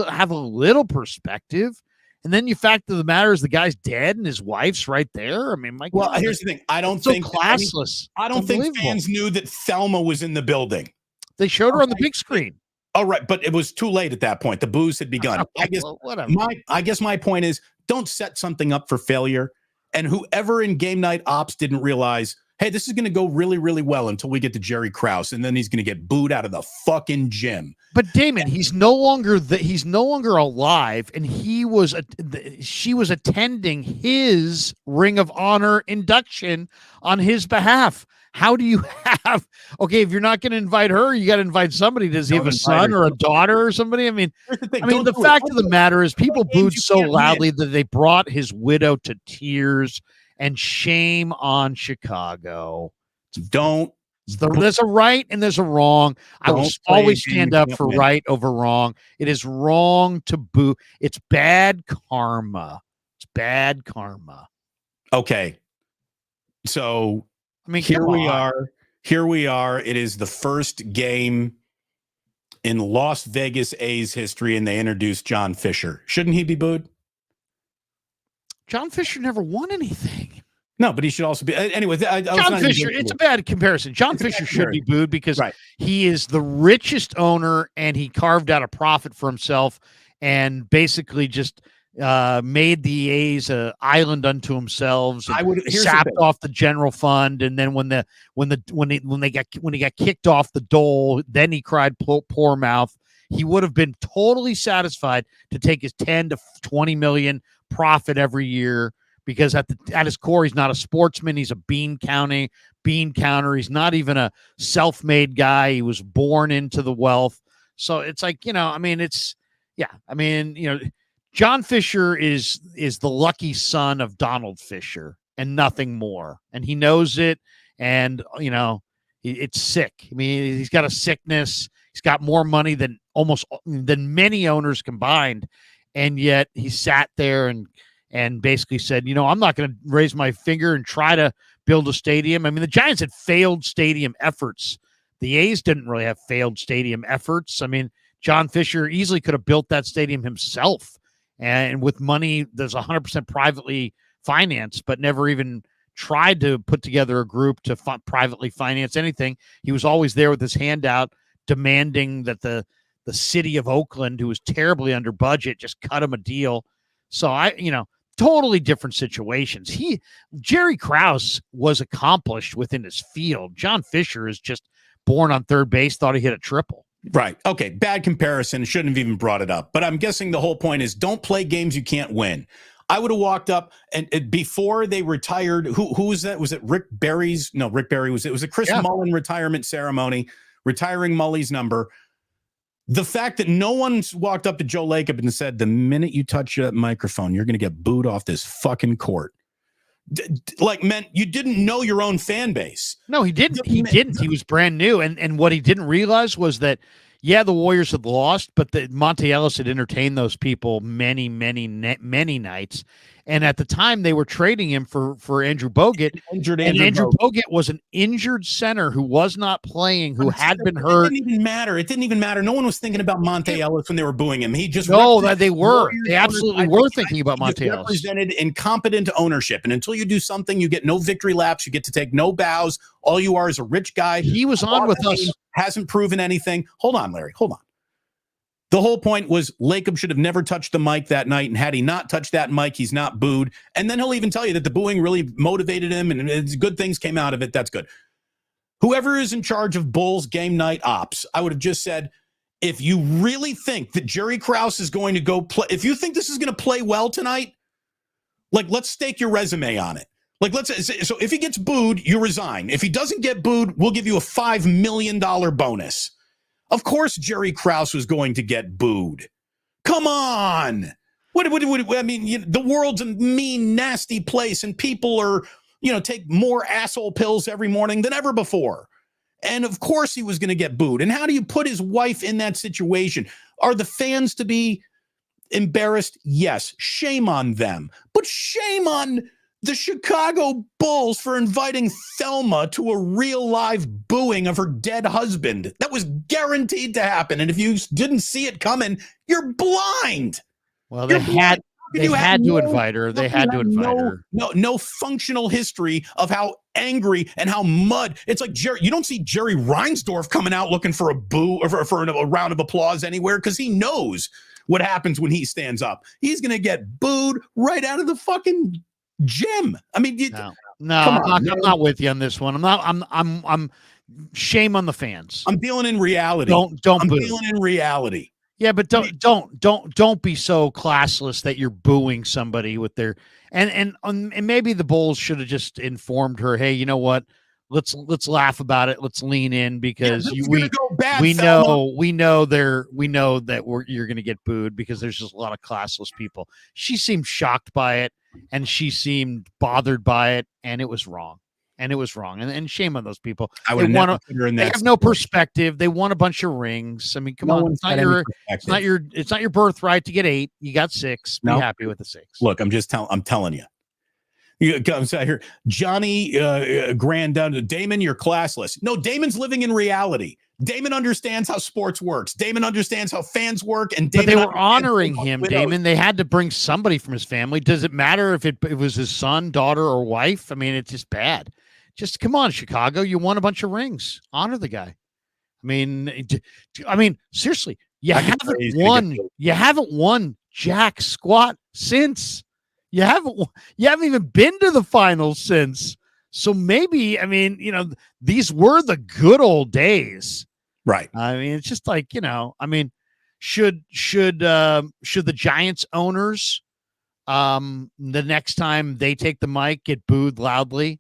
have a little perspective. And then you fact of the matter is the guy's dead and his wife's right there. I mean, God, here's the thing. I don't think classless. I don't think fans knew that Thelma was in the building. They showed her on the big screen. Oh, right. But it was too late at that point. The booze had begun. Okay, I guess my point is, don't set something up for failure. And whoever in game night ops didn't realize, hey, this is going to go really, really well until we get to Jerry Krauss, and then he's going to get booed out of the fucking gym. But Damon, he's no longer alive, and she was attending his Ring of Honor induction on his behalf. How do you have, if you're not going to invite her, you got to invite somebody. Does he have a son or a daughter or somebody? I mean, the fact of the matter is people booed so loudly that they brought his widow to tears, and shame on Chicago. There's a right and there's a wrong. I will always stand up for right over wrong. It is wrong to boo. It's bad karma. It's bad karma. Okay. So, here we are. It is the first game in Las Vegas A's history, and they introduced John Fisher. Shouldn't he be booed? John Fisher never won anything. No, but he should also be. Anyway, John Fisher, it's a bad comparison. John Fisher should be booed because he is the richest owner, and he carved out a profit for himself and basically just made the A's an island unto themselves. Sapped off the general fund, and then when he got kicked off the dole, then he cried poor mouth. He would have been totally satisfied to take his 10 to 20 million profit every year, because at his core, he's not a sportsman. He's a bean counter. He's not even a self-made guy. He was born into the wealth. So it's like, John Fisher is the lucky son of Donald Fisher and nothing more. And he knows it. And, it's sick. I mean, he's got a sickness. He's got more money than many owners combined. And yet he sat there and basically said, I'm not going to raise my finger and try to build a stadium. I mean, the Giants had failed stadium efforts. The A's didn't really have failed stadium efforts. I mean, John Fisher easily could have built that stadium himself, and with money that's 100% privately financed, but never even tried to put together a group to privately finance anything. He was always there with his hand out, demanding that the city of Oakland, who was terribly under budget, just cut him a deal. So totally different situations. Jerry Krauss was accomplished within his field. John Fisher is just born on third base, thought he hit a triple. Right. Okay. Bad comparison. Shouldn't have even brought it up. But I'm guessing the whole point is don't play games you can't win. I would have walked up and before they retired, who was that? Was it Rick Barry's? No, Rick Barry was. It was a Chris Mullin retirement ceremony, retiring Mully's number. The fact that no one's walked up to Joe Lacob and said, the minute you touch that microphone, you're going to get booed off this fucking court. Meant you didn't know your own fan base. No, he didn't. He didn't. He was brand new. And what he didn't realize was that, the Warriors had lost, but Monte Ellis had entertained those people many, many, many nights. And at the time, they were trading him for Andrew Bogut. Andrew Bogut was an injured center who was not playing, who had been hurt. It didn't even matter. No one was thinking about Monte Ellis when they were booing him. He just they were. They absolutely were thinking about Monte Ellis. Represented incompetent ownership, and until you do something, you get no victory laps. You get to take no bows. All you are is a rich guy. He was on with us. Hasn't proven anything. Hold on, Larry. Hold on. The whole point was Lacob should have never touched the mic that night, and had he not touched that mic, he's not booed. And then he'll even tell you that the booing really motivated him, and good things came out of it. That's good. Whoever is in charge of Bulls game night ops, I would have just said, if you really think that Jerry Krauss is going to go play, if you think this is going to play well tonight, like, let's stake your resume on it. Like, so if he gets booed, you resign. If he doesn't get booed, we'll give you a $5 million bonus. Of course, Jerry Krauss was going to get booed. Come on. What I mean, the world's a mean, nasty place, and people are, take more asshole pills every morning than ever before. And of course he was going to get booed. And how do you put his wife in that situation? Are the fans to be embarrassed? Yes. Shame on them. But shame on the Chicago Bulls for inviting Thelma to a real live booing of her dead husband. That was guaranteed to happen. And if you didn't see it coming, you're blind. Well, they had to invite her. They had to invite her. No functional history of how angry and how mud. It's like Jerry. You don't see Jerry Reinsdorf coming out looking for a boo or for a round of applause anywhere, because he knows what happens when he stands up. He's going to get booed right out of the fucking gym. I mean, I'm not with you on this one. I'm shame on the fans. I'm dealing in reality. I'm dealing in reality. Yeah, but don't be so classless that you're booing somebody with their and maybe the Bulls should have just informed her, hey, you know what? Let's laugh about it. Let's lean in, because we know that you're going to get booed, because there's just a lot of classless people. She seemed shocked by it, and she seemed bothered by it, and it was wrong. And shame on those people. I would never put her in that. They have no perspective. They won a bunch of rings. I mean, come on. It's not your birthright to get 8. You got 6. Be happy with the 6. Look, I'm telling you. You come here, Johnny Grand down to Damon. You're classless. No, Damon's living in reality. Damon understands how sports works. Damon understands how fans work. And Damon, but they were honoring him, Damon. They had to bring somebody from his family. Does it matter if it was his son, daughter, or wife? I mean, it's just bad. Just come on, Chicago. You won a bunch of rings. Honor the guy. I mean, seriously, you haven't won jack squat since. You haven't even been to the finals since. So maybe, these were the good old days. Right. I mean, it's just like, should the Giants owners, the next time they take the mic, get booed loudly?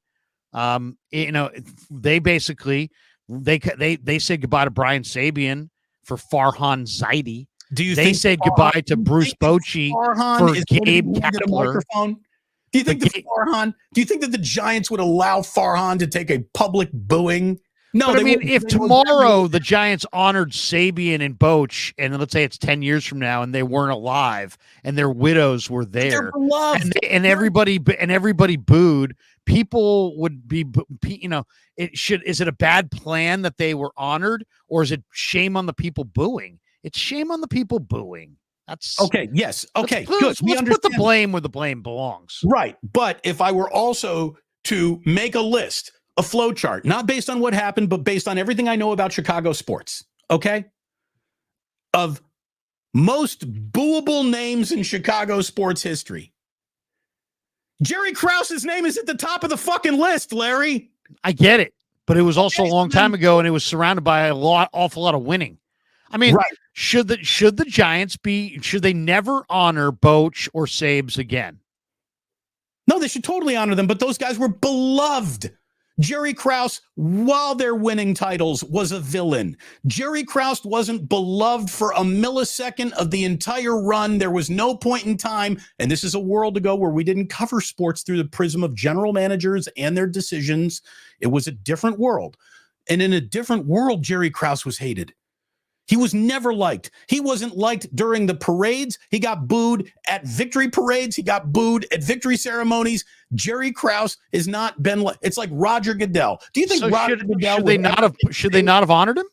They basically, they said goodbye to Brian Sabian for Farhan Zaidi. They said goodbye to Bruce Bochy for Gabe Kapler. Do you think do you think that the Giants would allow Farhan to take a public booing? No, but if tomorrow the Giants honored Sabian and Boch, and let's say it's 10 years from now, and they weren't alive, and their widows were there, and everybody booed, people would be, is it a bad plan that they were honored, or is it shame on the people booing? It's shame on the people booing. That's okay. Yes. Okay. Good. Let's put the blame where the blame belongs. Right. But if I were also to make a list, a flow chart, not based on what happened, but based on everything I know about Chicago sports, okay, of most booable names in Chicago sports history, Jerry Krauss's name is at the top of the fucking list, Larry. I get it, but it was also a long time ago, and it was surrounded by awful lot of winning. I mean, right. Should the Giants should they never honor Boch or Sabes again? No, they should totally honor them, but those guys were beloved. Jerry Krauss, while they're winning titles, was a villain. Jerry Krauss wasn't beloved for a millisecond of the entire run. There was no point in time, and this is a world ago where we didn't cover sports through the prism of general managers and their decisions. It was a different world. And in a different world, Jerry Krauss was hated. He was never liked. He wasn't liked during the parades. He got booed at victory parades. He got booed at victory ceremonies. Jerry Krauss has not been like, it's like Roger Goodell. Do you think Goodell should they not have honored him?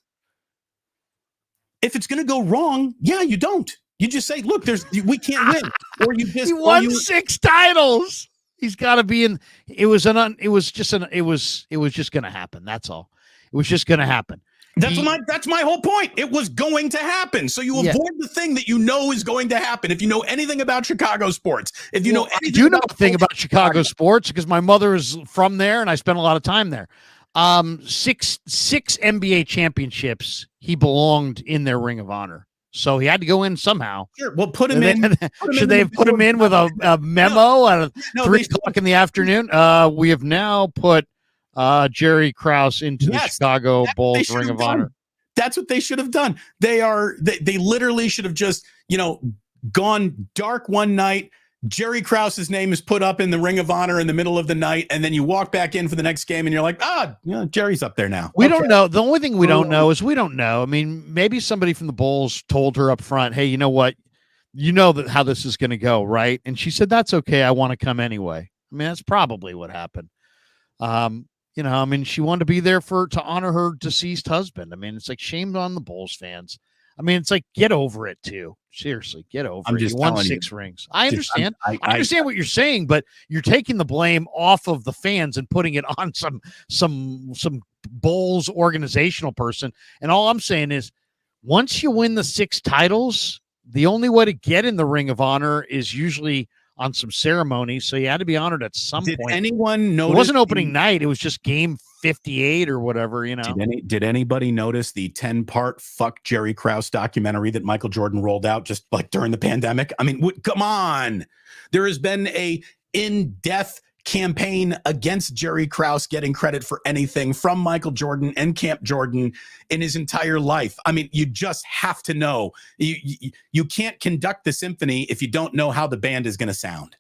If it's going to go wrong, yeah, you don't. You just say, look, we can't win. Or you just he won 6 titles. He's got to be in. It was just going to happen. That's all. It was just going to happen. That's my whole point. It was going to happen. So you avoid the thing that you know is going to happen. If you know anything about Chicago sports, if you know anything about Chicago sports because my mother is from there and I spent a lot of time there. Six NBA championships. He belonged in their Ring of Honor. So he had to go in somehow. Sure. Well, put him in. Should they have put him in with a memo at 3 o'clock in the afternoon? We have now put Jerry Krauss into the Chicago Bulls Ring of Honor. That's what they should have done. They literally should have just, gone dark one night. Jerry Krauss's name is put up in the Ring of Honor in the middle of the night, and then you walk back in for the next game, and you're like, Jerry's up there now. We don't know. The only thing we don't know is we don't know. I mean, maybe somebody from the Bulls told her up front, hey, you know what? You know how this is going to go, right? And she said, that's okay. I want to come anyway. I mean, that's probably what happened. She wanted to be there to honor her deceased husband. I mean, it's like shame on the Bulls fans. I mean, it's like, get over it too. Seriously, get over it. You won 6 rings. I understand. I understand what you're saying, but you're taking the blame off of the fans and putting it on some Bulls organizational person. And all I'm saying is, once you win the 6 titles, the only way to get in the Ring of Honor is usually on some ceremony, so you had to be honored at some point. Did anyone notice? It wasn't opening night. It was just game 58 or whatever, Did anybody notice the 10-part Fuck Jerry Krauss documentary that Michael Jordan rolled out just like during the pandemic? I mean, come on. There has been a in-depth campaign against Jerry Krauss getting credit for anything from Michael Jordan and Camp Jordan in his entire life. I mean, you just have to know. You can't conduct the symphony if you don't know how the band is going to sound.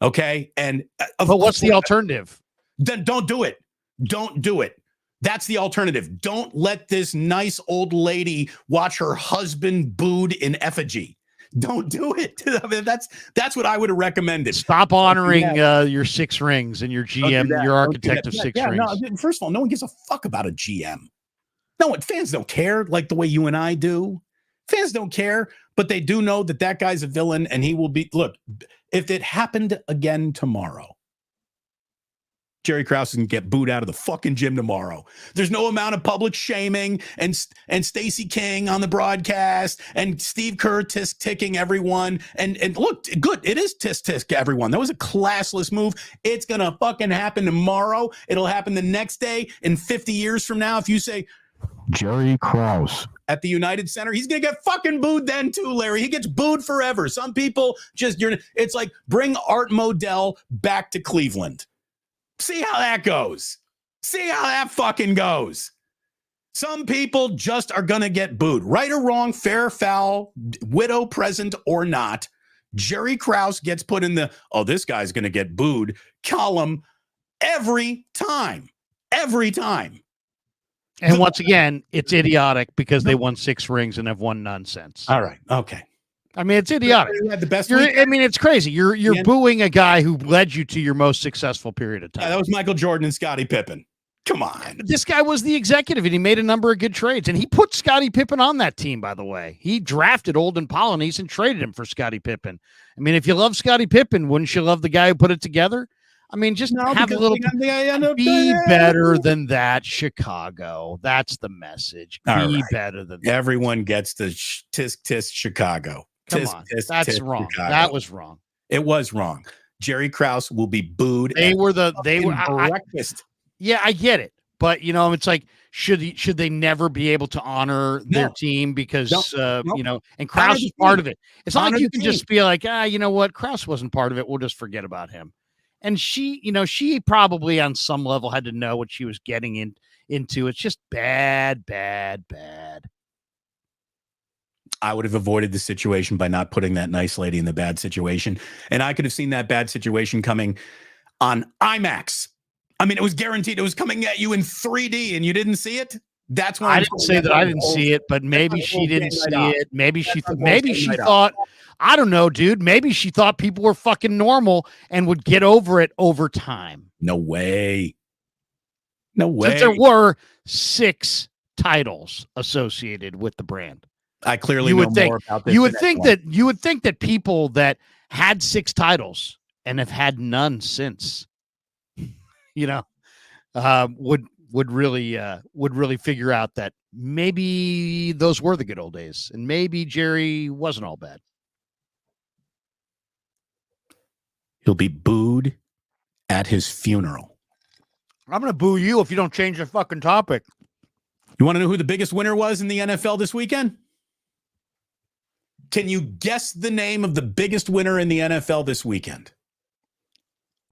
Okay? But what's the alternative? Then don't do it. Don't do it. That's the alternative. Don't let this nice old lady watch her husband booed in effigy. Don't do it. I mean, that's what I would have recommended. Stop honoring your 6 rings and your GM, your architect of 6 rings. No, first of all, no one gives a fuck about a GM. No, fans don't care like the way you and I do. Fans don't care, but they do know that guy's a villain and he will be. Look, if it happened again tomorrow, Jerry Krauss can get booed out of the fucking gym tomorrow. There's no amount of public shaming and Stacey King on the broadcast and Steve Kerr ticking everyone. And look, good. It is tisk everyone. That was a classless move. It's going to fucking happen tomorrow. It'll happen the next day in 50 years from now. If you say Jerry Krauss at the United Center, he's going to get fucking booed then too, Larry. He gets booed forever. Some people it's like bring Art Modell back to Cleveland. See how that goes. See how that fucking goes. Some people just are going to get booed. Right or wrong, fair, foul, widow present or not, Jerry Krauss gets put in the, this guy's going to get booed column every time. Every time. And once again, it's idiotic because they won 6 rings and have won nonsense. All right. Okay. I mean, it's idiotic. Had the best it's crazy. You're booing a guy who led you to your most successful period of time. Yeah, that was Michael Jordan and Scottie Pippen. Come on. This guy was the executive, and he made a number of good trades. And he put Scottie Pippen on that team, by the way. He drafted Olden Polynice and traded him for Scottie Pippen. I mean, if you love Scottie Pippen, wouldn't you love the guy who put it together? I mean, just have a little be better than that, Chicago. That's the message. Be better than that. Everyone gets the tisk Chicago. Come on. That's wrong. Chicago. That was wrong. It was wrong. Jerry Krauss will be booed. They were breakfast. Yeah, I get it. But, it's like, should they never be able to honor their team because, and Krauss is part of it. It's not like you can just be like, you know what? Krauss wasn't part of it. We'll just forget about him. And she probably on some level had to know what she was getting into. It's just bad. I would have avoided the situation by not putting that nice lady in the bad situation. And I could have seen that bad situation coming on IMAX. I mean, it was guaranteed. It was coming at you in 3D and you didn't see it. That's why I didn't say that I didn't see it, but maybe she didn't see it. Maybe she thought, I don't know, dude. Maybe she thought people were fucking normal and would get over it over time. No way. No way. Since there were 6 titles associated with the brand. I clearly know more about this. You would think that people that had 6 titles and have had none since, would really figure out that maybe those were the good old days, and maybe Jerry wasn't all bad. He'll be booed at his funeral. I'm going to boo you if you don't change the fucking topic. You want to know who the biggest winner was in the NFL this weekend? Can you guess the name of the biggest winner in the NFL this weekend?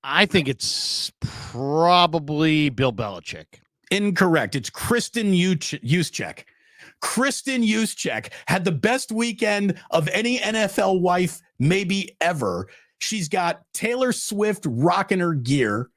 I think it's probably Bill Belichick. Incorrect. It's Kristen Juszczyk. Kristen Juszczyk had the best weekend of any NFL wife maybe ever. She's got Taylor Swift rocking her gear.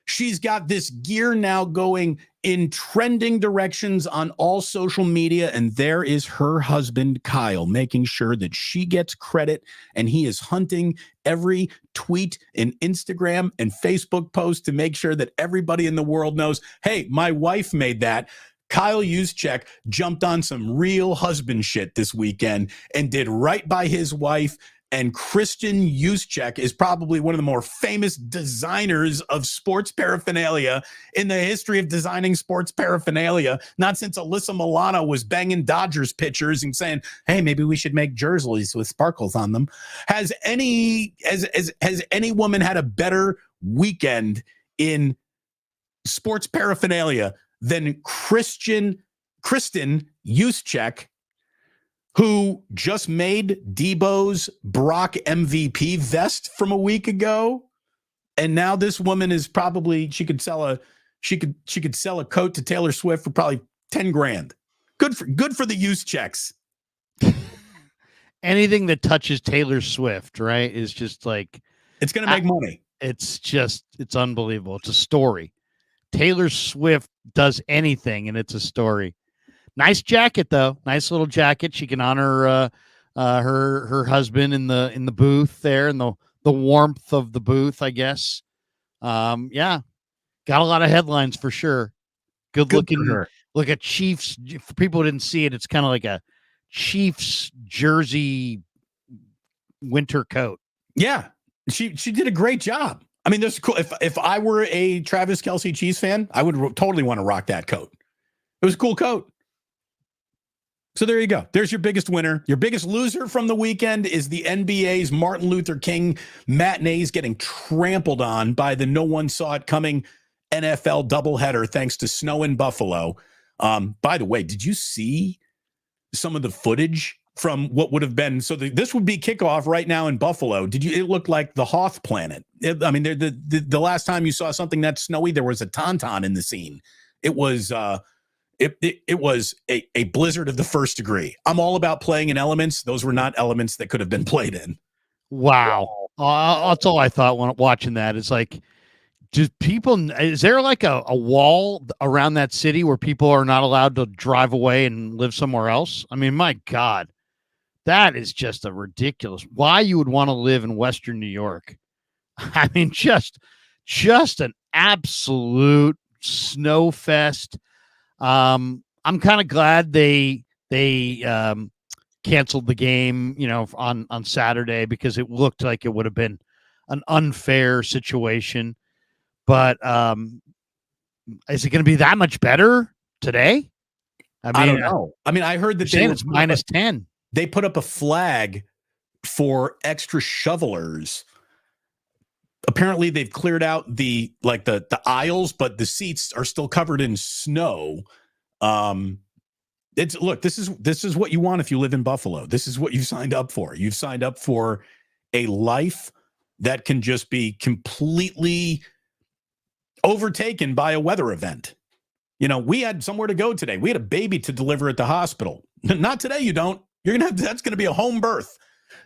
She's got this gear now going in trending directions on all social media. And there is her husband, Kyle, making sure that she gets credit. And he is hunting every tweet and Instagram and Facebook post to make sure that everybody in the world knows, hey, my wife made that. Kyle Juszczyk jumped on some real husband shit this weekend and did right by his wife. And Kristen Juszczyk is probably one of the more famous designers of sports paraphernalia in the history of designing sports paraphernalia. Not since Alyssa Milano was banging Dodgers pitchers and saying, hey, maybe we should make jerseys with sparkles on them. Has any woman had a better weekend in sports paraphernalia than Kristen Juszczyk, who just made Debo's Brock MVP vest from a week ago, and now this woman is probably she could sell a coat to Taylor Swift for probably $10,000. Good for the Juszczyks. Anything that touches Taylor Swift, right, is just like it's going to make money. It's unbelievable. It's a story. Taylor Swift does anything, and it's a story. Nice jacket, though. Nice little jacket. She can honor her husband in the booth there, in the warmth of the booth, I guess. Yeah, got a lot of headlines for sure. Good looking. Look at Chiefs. For people who didn't see it, it's kind of like a Chiefs jersey winter coat. Yeah, she did a great job. I mean, this is cool. If I were a Travis Kelce Chiefs fan, I would totally want to rock that coat. It was a cool coat. So there you go. There's your biggest winner. Your biggest loser from the weekend is the NBA's Martin Luther King matinees getting trampled on by the no one saw it coming NFL doubleheader thanks to snow in Buffalo. By the way, did you see some of the footage from what would have been? So this would be kickoff right now in Buffalo. It looked like the Hoth planet. The last time you saw something that snowy, there was a tauntaun in the scene. It was It was a blizzard of the first degree. I'm all about playing in elements. Those were not elements that could have been played in. Wow. That's all I thought when watching that. It's like, is there like a wall around that city where people are not allowed to drive away and live somewhere else? I mean, my God, that is just a ridiculous. Why you would want to live in Western New York? I mean, just an absolute snow fest. I'm kind of glad they canceled the game, on Saturday, because it looked like it would have been an unfair situation. But is it going to be that much better today? I don't know. I mean, I heard that it's minus 10. They put up a flag for extra shovelers. Apparently they've cleared out the aisles, but the seats are still covered in snow. This is what you want if you live in Buffalo. This is what you've signed up for. You've signed up for a life that can just be completely overtaken by a weather event. We had somewhere to go today. We had a baby to deliver at the hospital. Not today. You don't. That's going to be a home birth.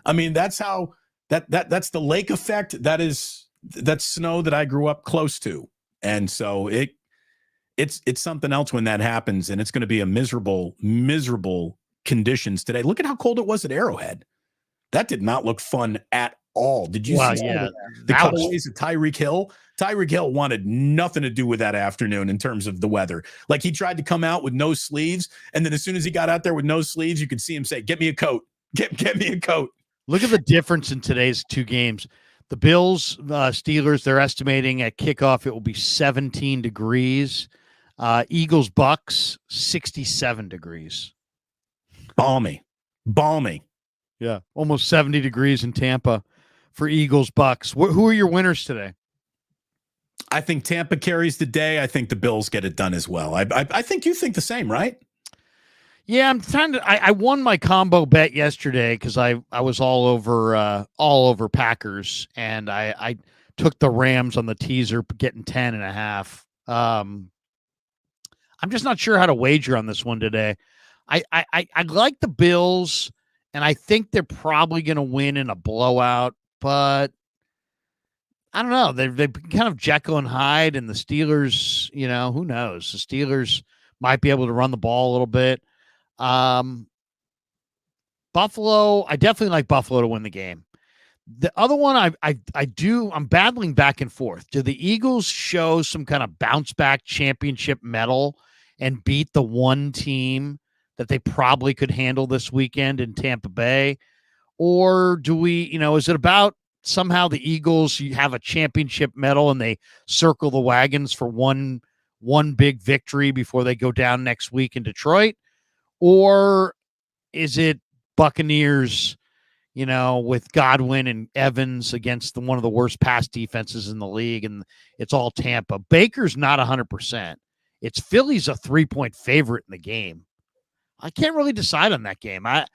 I mean, that's how that's the lake effect. That's snow that I grew up close to. And so it's something else when that happens, and it's going to be a miserable conditions today. Look at how cold it was at Arrowhead. That did not look fun at all. Did you see the cutaways of Tyreek Hill? Tyreek Hill wanted nothing to do with that afternoon in terms of the weather. Like, he tried to come out with no sleeves, and then as soon as he got out there with no sleeves, you could see him say, "Get me a coat. Get me a coat." Look at the difference in today's two games. The Bills, Steelers, they're estimating at kickoff it will be 17 degrees. Eagles Bucks 67 degrees. Balmy. Yeah, almost 70 degrees in Tampa for Eagles Bucks. Who are your winners today? I think Tampa carries the day. I think the Bills get it done as well. I think you think the same, right? Yeah, I'm trying to. I won my combo bet yesterday because I was all over Packers, and I took the Rams on the teaser, getting 10.5. I'm just not sure how to wager on this one today. I like the Bills, and I think they're probably going to win in a blowout, but I don't know. They've been kind of Jekyll and Hyde, and the Steelers, who knows? The Steelers might be able to run the ball a little bit. Buffalo, I definitely like Buffalo to win the game. The other one I'm battling back and forth. Do the Eagles show some kind of bounce back championship medal and beat the one team that they probably could handle this weekend in Tampa Bay? Or do we, is it about somehow the Eagles have a championship medal and they circle the wagons for one big victory before they go down next week in Detroit? Or is it Buccaneers, with Godwin and Evans against one of the worst pass defenses in the league, and it's all Tampa? Baker's not 100%. It's Philly's a 3-point favorite in the game. I can't really decide on that game. I'm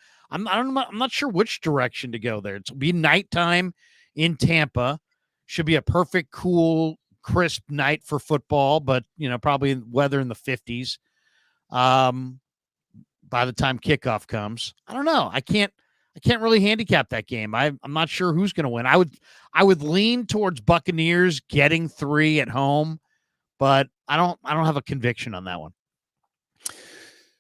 not sure which direction to go there. It'll be nighttime in Tampa. Should be a perfect, cool, crisp night for football, but probably weather in the 50s. By the time kickoff comes, I don't know. I can't really handicap that game. I'm not sure who's going to win. I would lean towards Buccaneers getting 3 at home, but I don't have a conviction on that one.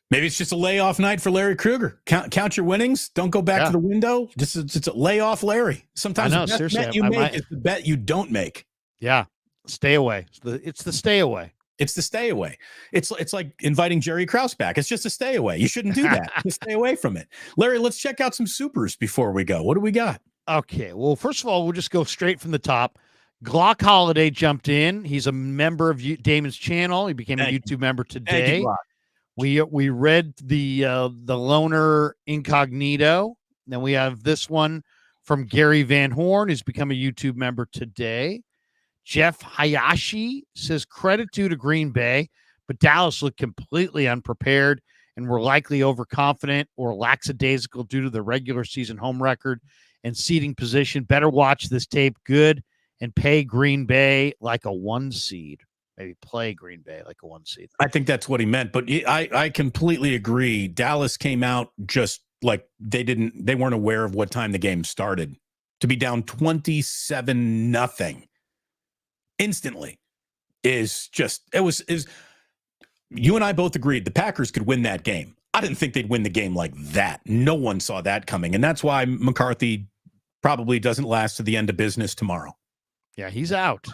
Maybe it's just a layoff night for Larry Krueger. Count your winnings. Don't go back to the window. Just a layoff Larry. Sometimes I know, the best bet you make is the bet you don't make. Yeah. Stay away. It's the stay away. It's the stay away. It's like inviting Jerry Krauss back. It's just a stay away. You shouldn't do that. Just stay away from it. Larry, let's check out some supers before we go. What do we got? Okay. Well, first of all, we'll just go straight from the top. Glock Holiday jumped in. He's a member of Damon's channel. He became a YouTube member today. We read the Loner Incognito. Then we have this one from Gary Van Horn, who's become a YouTube member today. Jeff Hayashi says, credit due to Green Bay, but Dallas looked completely unprepared and were likely overconfident or lackadaisical due to the regular season home record and seeding position. Better watch this tape good and pay Green Bay like a 1 seed. Maybe play Green Bay like a 1 seed. I think that's what he meant, but I completely agree. Dallas came out just like they weren't aware of what time the game started. To be down 27-0 instantly is you and I both agreed the Packers could win that game. I didn't think they'd win the game like that. No one saw that coming. And that's why McCarthy probably doesn't last to the end of business tomorrow. Yeah, he's out.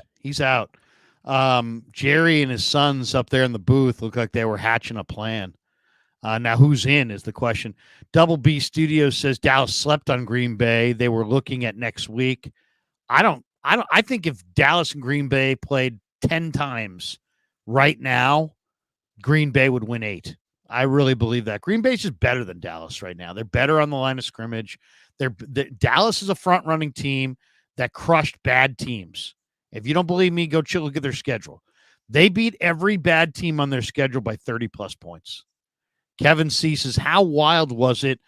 Jerry and his sons up there in the booth look like they were hatching a plan. Now who's in is the question. Double B Studios says Dallas slept on Green Bay. They were looking at next week. I think if Dallas and Green Bay played 10 times right now, Green Bay would win 8. I really believe that. Green Bay's just better than Dallas right now. They're better on the line of scrimmage. Dallas is a front-running team that crushed bad teams. If you don't believe me, go look at their schedule. They beat every bad team on their schedule by 30-plus points. Kevin C. says, how wild was it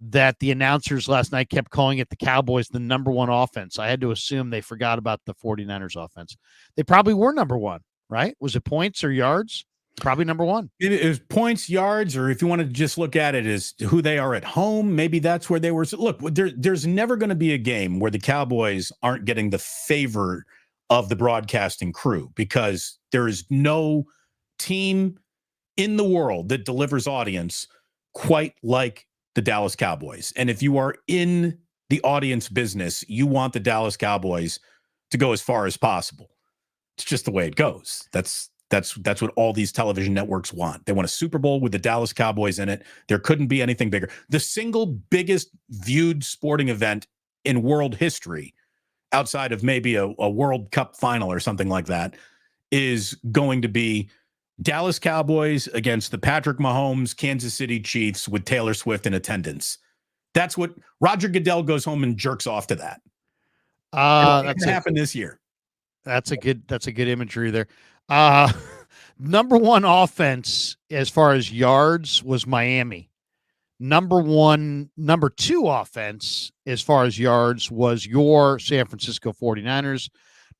that the announcers last night kept calling it the Cowboys the number 1 offense? I had to assume they forgot about the 49ers offense. They probably were number 1, right? Was it points or yards? Probably number 1. It was points, yards, or if you want to just look at it as who they are at home, maybe that's where they were. So look, there's never going to be a game where the Cowboys aren't getting the favor of the broadcasting crew, because there is no team in the world that delivers audience quite like the Dallas Cowboys. And if you are in the audience business, you want the Dallas Cowboys to go as far as possible. It's just the way it goes. That's what all these television networks want. They want a Super Bowl with the Dallas Cowboys in it. There couldn't be anything bigger. The single biggest viewed sporting event in world history, outside of maybe a World Cup final or something like that, is going to be Dallas Cowboys against the Patrick Mahomes Kansas City Chiefs with Taylor Swift in attendance. That's what Roger Goodell goes home and jerks off to that. That's going to happen this year. That's a good imagery there. Number 1 offense as far as yards was Miami. Number 2 offense as far as yards was your San Francisco 49ers.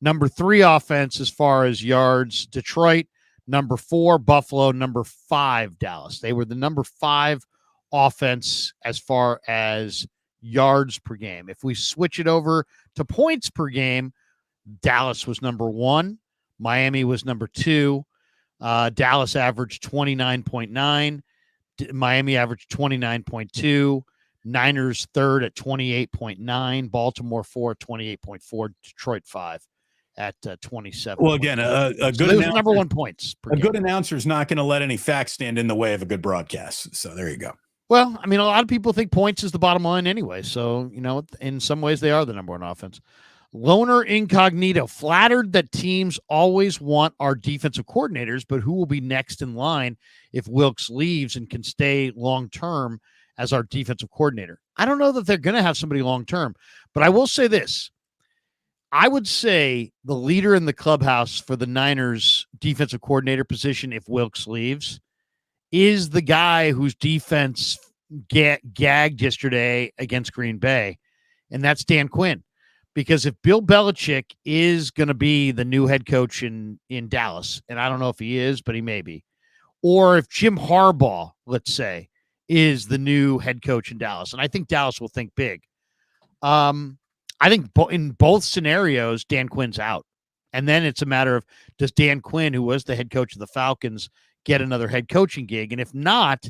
Number 3 offense as far as yards, Detroit. Number 4, Buffalo. Number 5, Dallas. They were the number 5 offense as far as yards per game. If we switch it over to points per game, Dallas was number 1. Miami was number 2. Dallas averaged 29.9. Miami averaged 29.2. Niners third at 28.9. Baltimore 4 at 28.4. Detroit 5 at 27. Well, again, a good number 1 points per game. Good announcer is not going to let any facts stand in the way of a good broadcast. So there you go. Well, I mean, a lot of people think points is the bottom line anyway. So, in some ways they are the number 1 offense. Loner Incognito, flattered that teams always want our defensive coordinators, but who will be next in line if Wilks leaves and can stay long-term as our defensive coordinator? I don't know that they're going to have somebody long-term, but I will say this. I would say the leader in the clubhouse for the Niners defensive coordinator position, if Wilks leaves, is the guy whose defense gagged yesterday against Green Bay, and that's Dan Quinn. Because if Bill Belichick is going to be the new head coach in Dallas, and I don't know if he is, but he may be, or if Jim Harbaugh, let's say, is the new head coach in Dallas, and I think Dallas will think big. I think in both scenarios, Dan Quinn's out. And then it's a matter of, does Dan Quinn, who was the head coach of the Falcons, get another head coaching gig? And if not,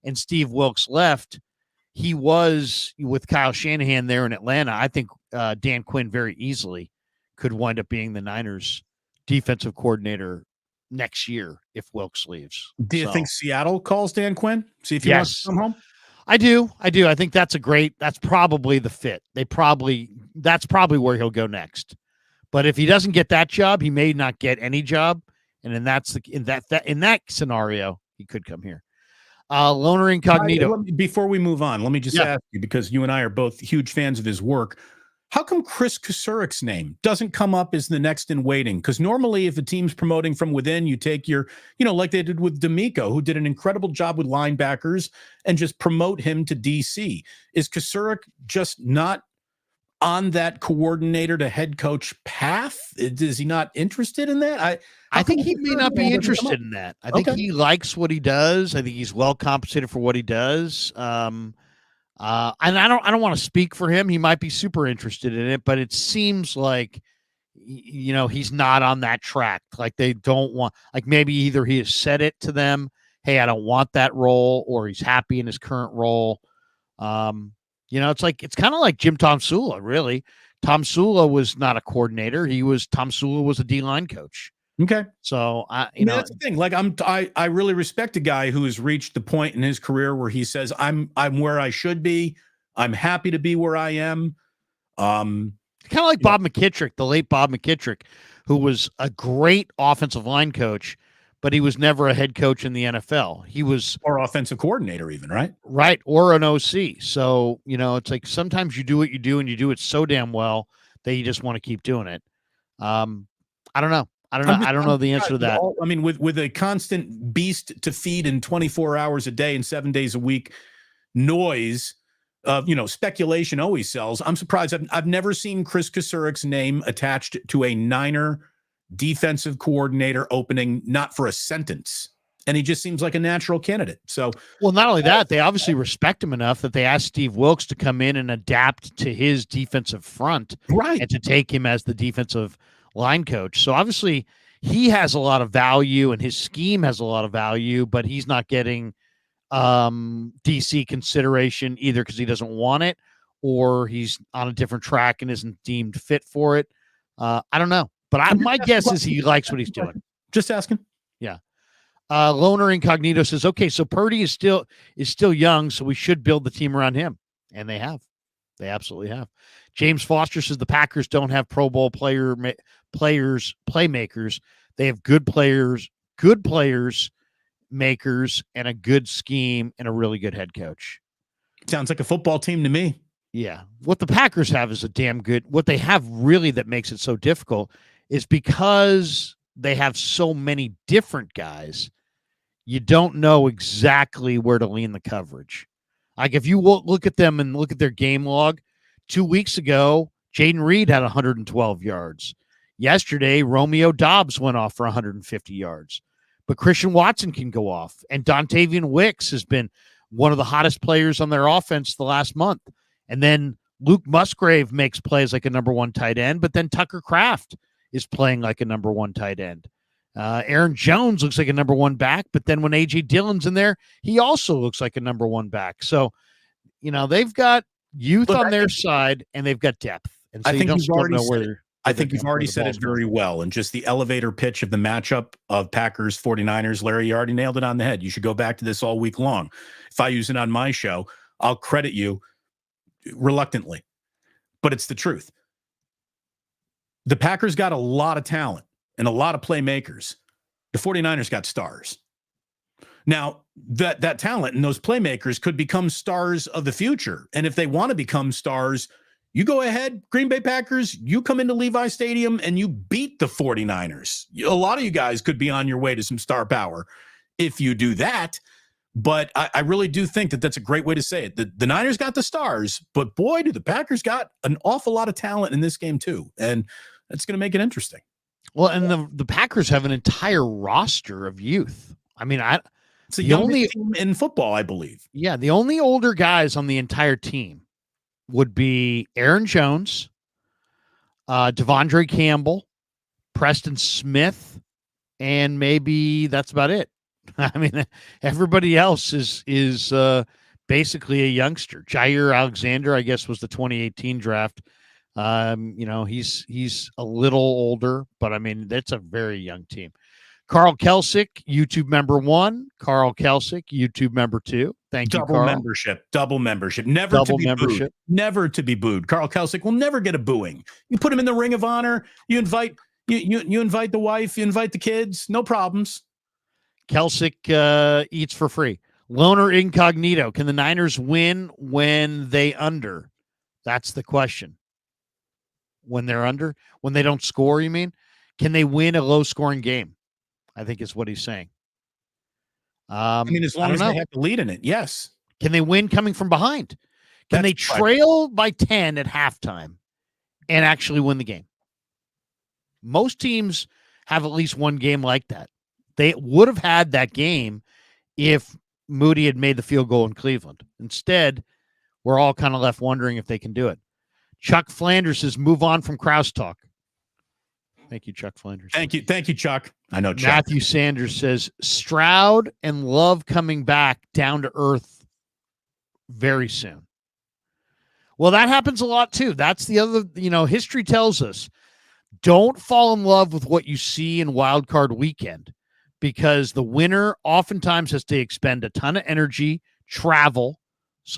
and Steve Wilks left, he was with Kyle Shanahan there in Atlanta. I think Dan Quinn very easily could wind up being the Niners defensive coordinator next year if Wilks leaves. Do you think Seattle calls Dan Quinn? See if he wants to come home? I do. I think that's probably the fit. That's probably where he'll go next. But if he doesn't get that job, he may not get any job. And in that scenario, he could come here. Loner Incognito. Before we move on, let me just ask you, because you and I are both huge fans of his work. How come Chris Kusuric's name doesn't come up as the next in waiting? Because normally if a team's promoting from within, you take your, like they did with D'Amico, who did an incredible job with linebackers, and just promote him to DC. Is Kusuric just not on that coordinator to head coach path? Is he not interested in that? I think he may not be interested in that. I think he likes what he does. I think he's well compensated for what he does. And I don't want to speak for him. He might be super interested in it, but it seems like, he's not on that track. Like they don't want, like maybe either he has said it to them, hey, I don't want that role, or he's happy in his current role. It's kind of like Jim Tomsula, really. Tomsula was not a coordinator. Tomsula was a D-line coach. Okay. So that's the thing. Like I really respect a guy who has reached the point in his career where he says, I'm where I should be. I'm happy to be where I am. Kind of like Bob McKittrick, the late Bob McKittrick, who was a great offensive line coach, but he was never a head coach in the NFL. He was or offensive coordinator even, right? Right. Or an OC. So, it's like sometimes you do what you do and you do it so damn well that you just want to keep doing it. I don't know. I don't know the answer to that. I mean, with a constant beast to feed in 24 hours a day and 7 days a week, noise of, speculation always sells. I'm surprised. I've never seen Chris Kusuric's name attached to a Niner defensive coordinator opening, not for a sentence. And he just seems like a natural candidate. So, well, not only that, they obviously respect him enough that they asked Steve Wilks to come in and adapt to his defensive front, right, and to take him as the defensive line coach. So obviously he has a lot of value and his scheme has a lot of value, but he's not getting DC consideration either because he doesn't want it or he's on a different track and isn't deemed fit for it. I don't know, but my guess is he likes what he's doing. Just asking. Yeah. Loner Incognito says, okay, so Purdy is still young, so we should build the team around him. And they have. They absolutely have. James Foster says the Packers don't have Pro Bowl playmakers. They have good players, good players, makers, and a good scheme and a really good head coach. Sounds like a football team to me. Yeah. What the Packers have is a damn good. What they have really that makes it so difficult is because they have so many different guys, you don't know exactly where to lean the coverage. Like if you look at them and look at their game log, 2 weeks ago, Jaden Reed had 112 yards. Yesterday, Romeo Dobbs went off for 150 yards. But Christian Watson can go off. And Dontavian Wicks has been one of the hottest players on their offense the last month. And then Luke Musgrave makes plays like a number one tight end, but then Tucker Kraft is playing like a number one tight end. Aaron Jones looks like a number one back, but then when A.J. Dillon's in there, he also looks like a number one back. So, they've got youth on their side and they've got depth. And so I think you've already said it. I think you've already said it very well. And just the elevator pitch of the matchup of Packers 49ers, Larry, you already nailed it on the head. You should go back to this all week long. If I use it on my show, I'll credit you reluctantly, but it's the truth. The Packers got a lot of talent and a lot of playmakers. The 49ers got stars. Now, that talent and those playmakers could become stars of the future. And if they want to become stars, you go ahead, Green Bay Packers, you come into Levi Stadium and you beat the 49ers. A lot of you guys could be on your way to some star power if you do that. But I really do think that that's a great way to say it. The Niners got the stars, but boy, do the Packers got an awful lot of talent in this game too. And that's going to make it interesting. Well, and the Packers have an entire roster of youth. I mean, it's the youngest team in football, I believe. Yeah, the only older guys on the entire team would be Aaron Jones, Devondre Campbell, Preston Smith, and maybe that's about it. I mean, everybody else is basically a youngster. Jair Alexander, I guess, was the 2018 draft. He's a little older, but I mean, that's a very young team. Carl Kelsick, YouTube member 1. Carl Kelsick, YouTube member 2. Thank you, Carl. Double membership. Never to be booed. Never to be booed. Carl Kelsick will never get a booing. You put him in the Ring of Honor. You invite the wife. You invite the kids. No problems. Kelsick eats for free. Loner Incognito. Can the Niners win when they under? That's the question. When they're under? When they don't score, you mean? Can they win a low-scoring game? I think is what he's saying. As long as they have the lead in it, yes. Can they win coming from behind? Can they trail by 10 at halftime and actually win the game? Most teams have at least one game like that. They would have had that game if Moody had made the field goal in Cleveland. Instead, we're all kind of left wondering if they can do it. Chuck Flanders says, move on from Krauss talk. Thank you, Chuck Flanders. Thank you, Chuck. I know Chuck. Matthew Sanders says, Stroud and Love coming back down to earth very soon. Well, that happens a lot too. That's the other, history tells us, don't fall in love with what you see in Wild Card Weekend, because the winner oftentimes has to expend a ton of energy, travel,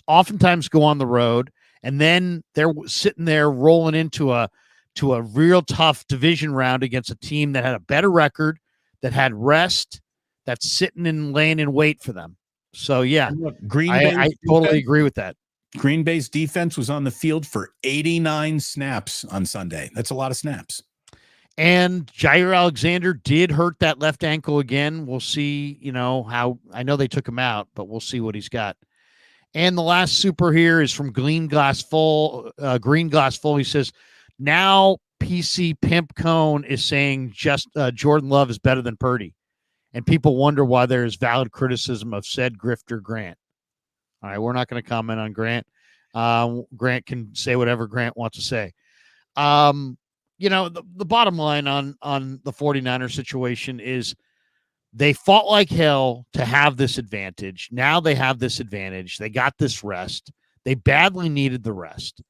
oftentimes go on the road, and then they're sitting there rolling into a real tough division round against a team that had a better record, that had rest, that's sitting and laying in wait for them. So, yeah, look, I totally agree with that. Green Bay's defense was on the field for 89 snaps on Sunday. That's a lot of snaps. And Jair Alexander did hurt that left ankle again. We'll see, how – I know they took him out, but we'll see what he's got. And the last super here is from Green Glass Full. He says, now PC Pimp Cone is saying just Jordan Love is better than Purdy. And people wonder why there is valid criticism of said grifter Grant. All right, we're not going to comment on Grant. Grant can say whatever Grant wants to say. The bottom line on the 49er situation is they fought like hell to have this advantage. Now they have this advantage. They got this rest. They badly needed the rest.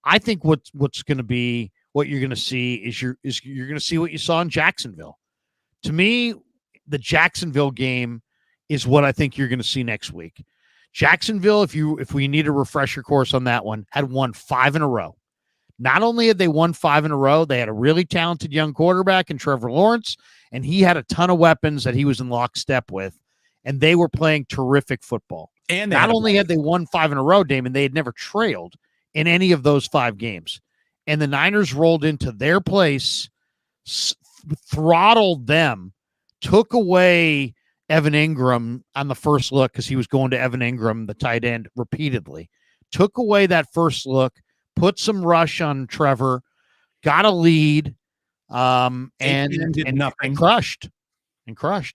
I think what's going to be, what you're going to see is you're going to see what you saw in Jacksonville. To me, the Jacksonville game is what I think you're going to see next week. Jacksonville, if we need a refresher course on that one, had won 5 in a row. Not only had they won 5 in a row, they had a really talented young quarterback in Trevor Lawrence, and he had a ton of weapons that he was in lockstep with, and they were playing terrific football. And not only had they won 5 in a row, Damon, they had never trailed in any of those 5 games. And the Niners rolled into their place, throttled them, took away Evan Ingram on the first look because he was going to Evan Ingram, the tight end, repeatedly. Took away that first look, put some rush on Trevor, got a lead, and crushed.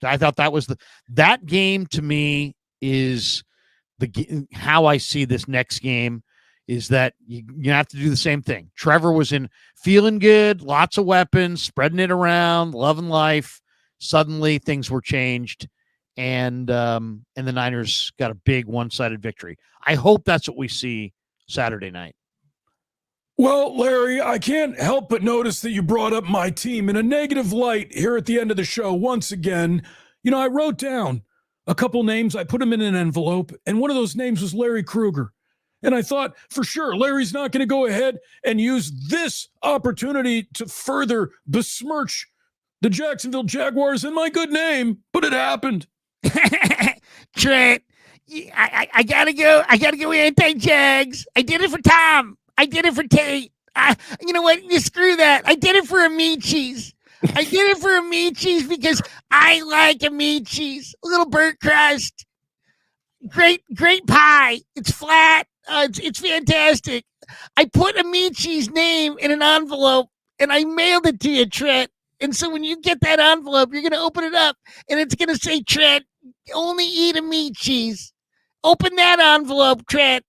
I thought that was that game to me is how I see this next game is that you have to do the same thing. Trevor was feeling good, lots of weapons, spreading it around, loving life. Suddenly things were changed, and the Niners got a big one-sided victory. I hope that's what we see Saturday night. Well, Larry, I can't help but notice that you brought up my team in a negative light here at the end of the show once again. I wrote down a couple names. I put them in an envelope, and one of those names was Larry Krueger. And I thought, for sure, Larry's not going to go ahead and use this opportunity to further besmirch the Jacksonville Jaguars in my good name, but it happened. Trent, I gotta go. I gotta go anti-Jags. I did it for Tom. I did it for Tate. You know what? You screw that. I did it for Amicis. I did it for Amicis because I like Amicis. A little burnt crust. Great pie. It's flat. It's fantastic. I put Amici's name in an envelope and I mailed it to you, Trent. And so when you get that envelope, you're going to open it up and it's going to say, Trent, only eat Amici's. Open that envelope, Trent.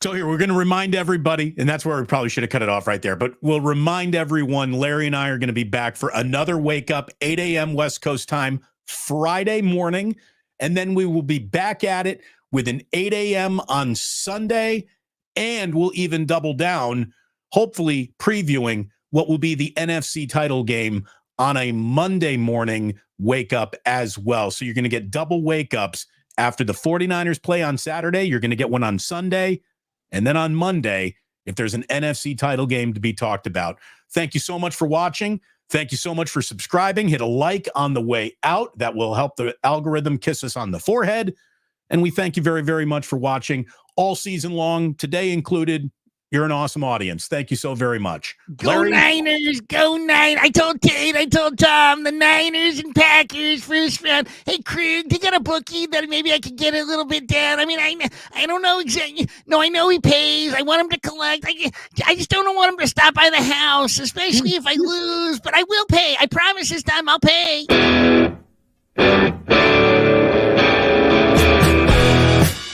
So here, we're going to remind everybody, and that's where we probably should have cut it off right there, but we'll remind everyone, Larry and I are going to be back for another wake up, 8 a.m. West Coast time, Friday morning. And then we will be back at it with an 8 a.m. on Sunday. And we'll even double down, hopefully previewing what will be the NFC title game on a Monday morning wake up as well. So you're going to get double wake ups after the 49ers play on Saturday. You're going to get one on Sunday. And then on Monday, if there's an NFC title game to be talked about. Thank you so much for watching. Thank you so much for subscribing. Hit a like on the way out. That will help the algorithm kiss us on the forehead. And we thank you very, very much for watching all season long, today included. You're an awesome audience. Thank you so very much. Go Larry? Niners, go Niners. I told Tate, I told Tom, the Niners and Packers first round. Hey, Krug, you got a bookie that maybe I could get a little bit down? I mean, I don't know exactly. No, I know he pays. I want him to collect. I just don't want him to stop by the house, especially if I lose. But I will pay. I promise this time I'll pay.